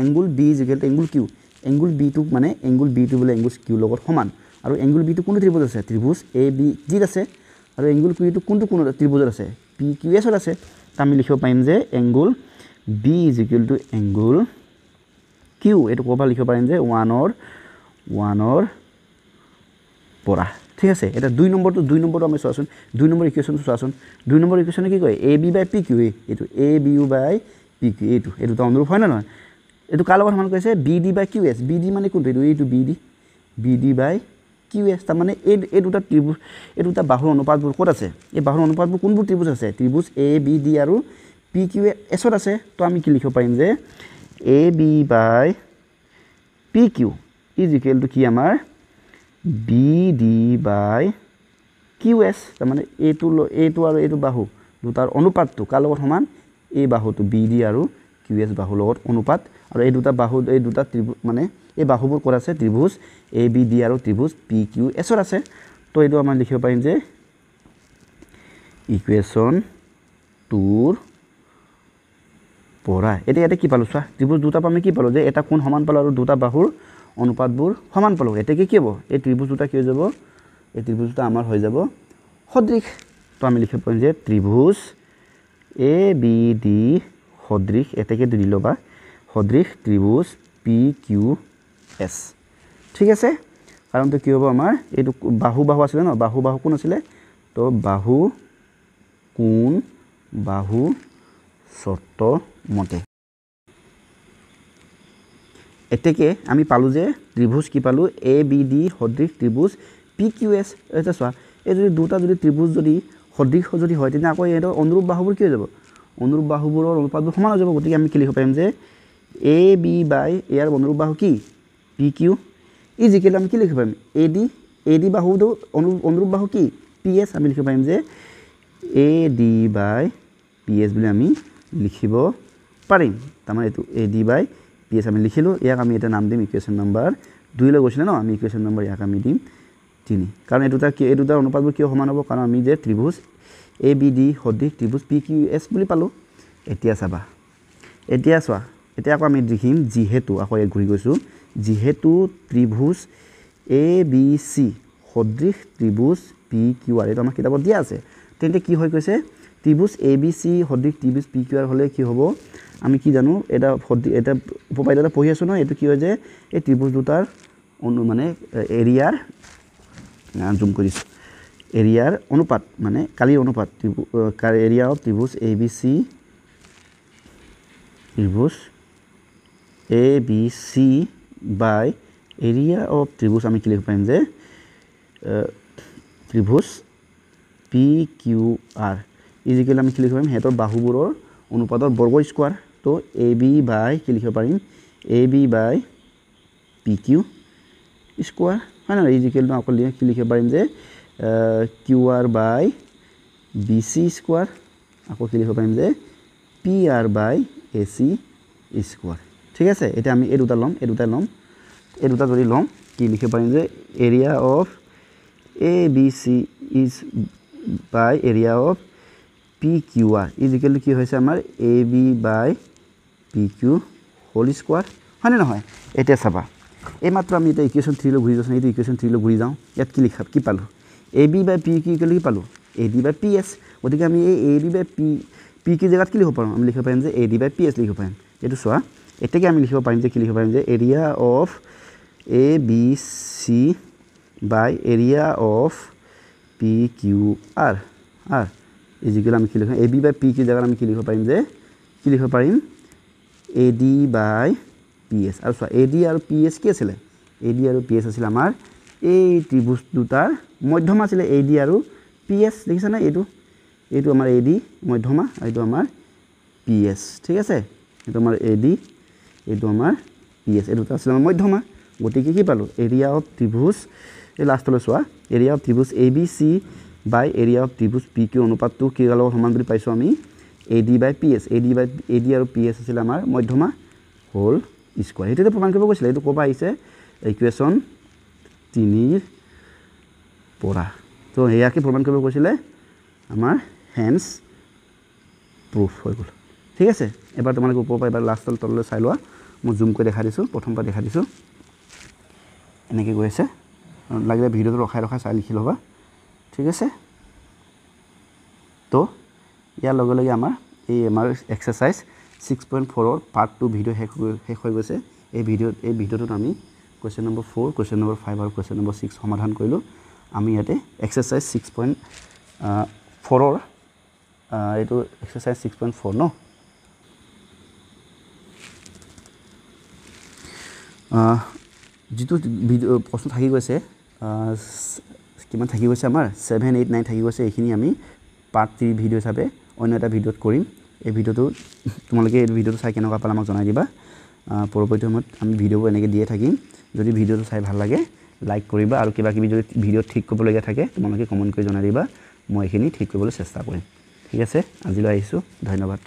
angle B is equal to angle Q angle বিটো মানে এংগুল বিটো বোলে এংগুল কিউ লগত সমান আৰু এংগুল বিটো কোনটো ত্ৰিভুজ আছে ত্ৰিভুজ এ বি ডিত আছে আৰু এংগুল কিউটো কোনটো ত্ৰিভুজত আছে পি কিউ এছত আছে তো আমি লিখিব পাৰিম যে angle B is equal to angle Q এইটো ক'ৰবাত লিখিব পাৰিম যে ওৱানৰ পৰা ঠিক আছে এটা 2 নম্বৰটো আমি চোৱাচোন 2 নম্বৰ ইকুৱেশ্যনটো চোৱাচোন 2 নম্বৰ ইকুৱেশ্যনে কি কয় এ বি বাই পি কিউ এইটো A B U by P Q এইটো দুটা অনুৰূপ হয় নে নহয় এইটো কাৰ লগত সমান কৈছে B D by Q S B D মানে কোনটো এইটো B D by Q S তাৰমানে এই দুটা ত্ৰিভুজ এই দুটা বাহুৰ অনুপাতবোৰ ক'ত আছে এই বাহুৰ অনুপাতবোৰ কোনবোৰ ত্ৰিভুজ আছে ত্ৰিভুজ এ বি ডি আৰু পি কিউ এছত আছে তো আমি কি লিখিব পাৰিম যে A B by P Q is equal to কি আমাৰ B D by Q S তাৰমানে এইটো আৰু এইটো বাহু দুটাৰ অনুপাতটো কাৰ লগত সমান এই বাহুটো বি ডি আৰু কিউ এছ বাহুৰ লগত অনুপাত আৰু এই দুটা বাহু এই দুটা ত্ৰিভুজ মানে এই বাহুবোৰ ক'ত আছে ত্ৰিভুজ এ বি ডি আৰু ত্ৰিভুজ পি কিউ এছত আছে তো এইটো আমাৰ লিখিব পাৰিম যে ইকুৱেশ্যন 2ৰ পৰা এতিয়া ইয়াতে কি পালোঁ চোৱা ত্ৰিভুজ দুটা পৰা আমি কি পালোঁ যে এটা কোণ সমান পালোঁ আৰু দুটা বাহুৰ অনুপাতবোৰ সমান পালোঁ এতিয়া কি হ'ব এই ত্ৰিভুজ দুটা কি হৈ যাব এই ত্ৰিভুজ দুটা আমাৰ হৈ যাব সদৃশ তো আমি লিখিব পাৰিম যে ত্ৰিভুজ এ বি ডি সদৃশ এতেকে দি ল'বা সদৃশ ত্ৰিভুজ পি কিউ এছ ঠিক আছে কাৰণটো কি হ'ব আমাৰ এইটো বাহু আছিলে ন বাহু কোন আছিলে তো বাহু কোণ বাহু চৰ্ত মতে এতেকে আমি পালোঁ যে ত্ৰিভুজ কি পালোঁ এ বি ডি সদৃশ ত্ৰিভুজ পি কিউ এছ এতিয়া চোৱা এই যদি দুটা যদি ত্ৰিভুজ যদি সদৃশ যদি হয় তেতিয়া আকৌ এইটো অনুৰূপ বাহুবোৰ কি হৈ যাব অনুৰূপ বাহুবোৰৰ অনুপাতবোৰ সমান হৈ যাব গতিকে আমি কি লিখিব পাৰিম যে এ বি বাই ইয়াৰ অনুৰূপ বাহু কি পি কিউ ইজ ইকুৱেল আমি কি লিখিব পাৰিম এ ডি বাহুটো অনুৰূপ বাহু কি পি এছ আমি লিখিব পাৰিম যে A D by P S বুলি আমি লিখিব পাৰিম তাৰমানে এইটো A D by P S আমি লিখিলোঁ ইয়াক আমি এটা নাম দিম ইকুৱেশ্যন নম্বৰ 2 লৈ গৈছিলে ন আমি ইকুৱেশ্যন নম্বৰ ইয়াক আমি দিম 3 কাৰণ এই দুটা অনুপাতবোৰ কিয় সমান হ'ব কাৰণ আমি যে ত্ৰিভুজ ABD সদৃশ ত্ৰিভুজ PQS বুলি পালো এতিয়া চাবা এতিয়া চোৱা এতিয়া আকৌ আমি দেখিম যিহেতু আকৌ এক ঘূৰি গৈছো যিহেতু ত্ৰিভুজ ABC সদৃশ ত্ৰিভুজ PQR এটা আমাৰ কিতাপত দিয়া আছে তেন্তে কি হৈ গৈছে ত্ৰিভুজ ABC সদৃশ ত্ৰিভুজ PQR হলে কি হ'ব আমি কি জানো এটা উপপাদ্যটা পঢ়ি আছো ন এটো কি হয় যে এই ত্ৰিভুজ দুটাৰ মানে এৰিয়াৰ জুম কৰিছো এৰিয়াৰ অনুপাত মানে কালিৰ অনুপাত এৰিয়া অফ ত্ৰিভুজ ABC ত্ৰিভুজ ABC by area of ত্ৰিভুজ আমি কি লিখিব পাৰিম যে ত্ৰিভুজ PQR ইজিকেল আমি কি লিখিব পাৰিম হেতৰ বাহুবোৰৰ অনুপাতৰ বৰ্গ স্কয়াৰ তো AB by কি লিখিব পাৰিম AB by PQ স্কয়াৰ হয় না ইজিকেল টো আকৌ কি লিখিব পাৰিম যে QR by BC স্কয়াৰ আকৌ কি লিখিব পাৰিম যে PR by AC স্কয়াৰ ঠিক আছে এটা আমি এই দুটা লম যদি লম কি লিখিব পাৰিম যে area of ABC is by area of PQR ইজিকেল কি হৈছে আমাৰ AB by PQ whole square হয় না নহয় এটা চাবা এই মাত্ৰ আমি এটা ইকুৱেশ্যন 3 লৈ ঘূৰি যাওঁ এই ইকুৱেশ্যন 3 লৈ ঘূৰি যাওঁ ইয়াত কি লিখা কি পালো AB by PQ ইকুৱেল কি পালো AD by PS গতিকে আমি এই AD by PQ জায়গাত কি লিখিব পাৰো আমি লিখিব পাৰিম যে AD by PS লিখিব পাৰিম এটো চোৱা এটাকে আমি লিখিব পাৰিম যে কি লিখিব পাৰিম যে area of ABC by area of PQR is equal আমি কি লিখিম AB by PQ জায়গাত আমি কি লিখিব পাৰিম যে কি লিখিব পাৰিম AD by PS আৰু চোৱা AD আৰু PS কি আছিল AD আৰু PS আছিল আমাৰ এই ত্ৰিভুজ দুটাৰ মধ্যমা আছিল AD আৰু PS দেখিছা না এইটো আমাৰ AD মধ্যমা এইটো আমাৰ PS ঠিক আছে এইটো আমাৰ AD এইটো আমাৰ PS এই দুটা আছিল আমাৰ মধ্যমা গতিকে কি পালো এৰিয়া অফ ত্ৰিভুজ এই লাষ্টলৈ চোৱা এৰিয়া অফ ত্ৰিভুজ ABC by এৰিয়া অফ ত্ৰিভুজ PQ অনুপাতটো কি লগত সমান বুলি পাইছো আমি AD by PS AD আৰু PS আছিল আমাৰ মধ্যমা হোল স্কয়াৰ এটো প্ৰমাণ কৰিব কৈছিল এটো কোবা আহিছে ইকুৱেশ্যন 3 পৰা তো এয়া কি প্ৰমাণ কৰিব কৈছিলে আমাৰ হেন্স প্ৰুফ হৈ গল ঠিক আছে এবাৰ তোমালোকে উপৰ পৰা এবাৰ লাষ্ট তললৈ চাই লোৱা মই জুম কৰি দেখা দিছো প্ৰথম পৰা দেখা দিছো এনেকৈ গৈ আছে লাগিলে ভিডিওটো ৰখাই চাই লিখি লবা ঠিক আছে তো ইয়াৰ লগে লগে আমাৰ এক্সাৰসাইজ 6.4 ৰ পাৰ্ট 2 ভিডিও শেষ হৈ গৈছে এই ভিডিওটোত আমি কোৱেশ্চন নম্বৰ 4 কোৱেশ্চন নম্বৰ 5 আৰু কোৱেশ্চন নম্বৰ 6 সমাধান কৰিলো আমি ইয়াতে এক্সাৰসাইজ 6.4 ৰ এইটো এক্সাৰসাইজ 6.4 ন যেটো ভিডিও প্ৰশ্ন থাকি গৈছে কিমান থাকি গৈছে আমাৰ 7 8 9 থাকি গৈছে এইখিনি আমি পাৰ্ট 3 ভিডিও হিচাপে অন্য এটা ভিডিওত কৰিম এই ভিডিওটো তোমালোকে এই ভিডিওটো চাই কেনেকুৱা পালা আমাক জনাই দিবা পৰৱৰ্তী সময়ত আমি ভিডিওবোৰ এনেকৈ দিয়ে থাকিম যদি ভিডিওটো চাই ভাল লাগে লাইক কৰিবা আৰু কিবা কিবি যদি ভিডিও ঠিক কৰিবলগীয়া থাকে তোমালোকে কমেন্ট কৰি জনাই দিবা মই এইখিনি ঠিক কৰিবলৈ চেষ্টা কৰিম ঠিক আছে আজিলৈ আহিছো ধন্যবাদ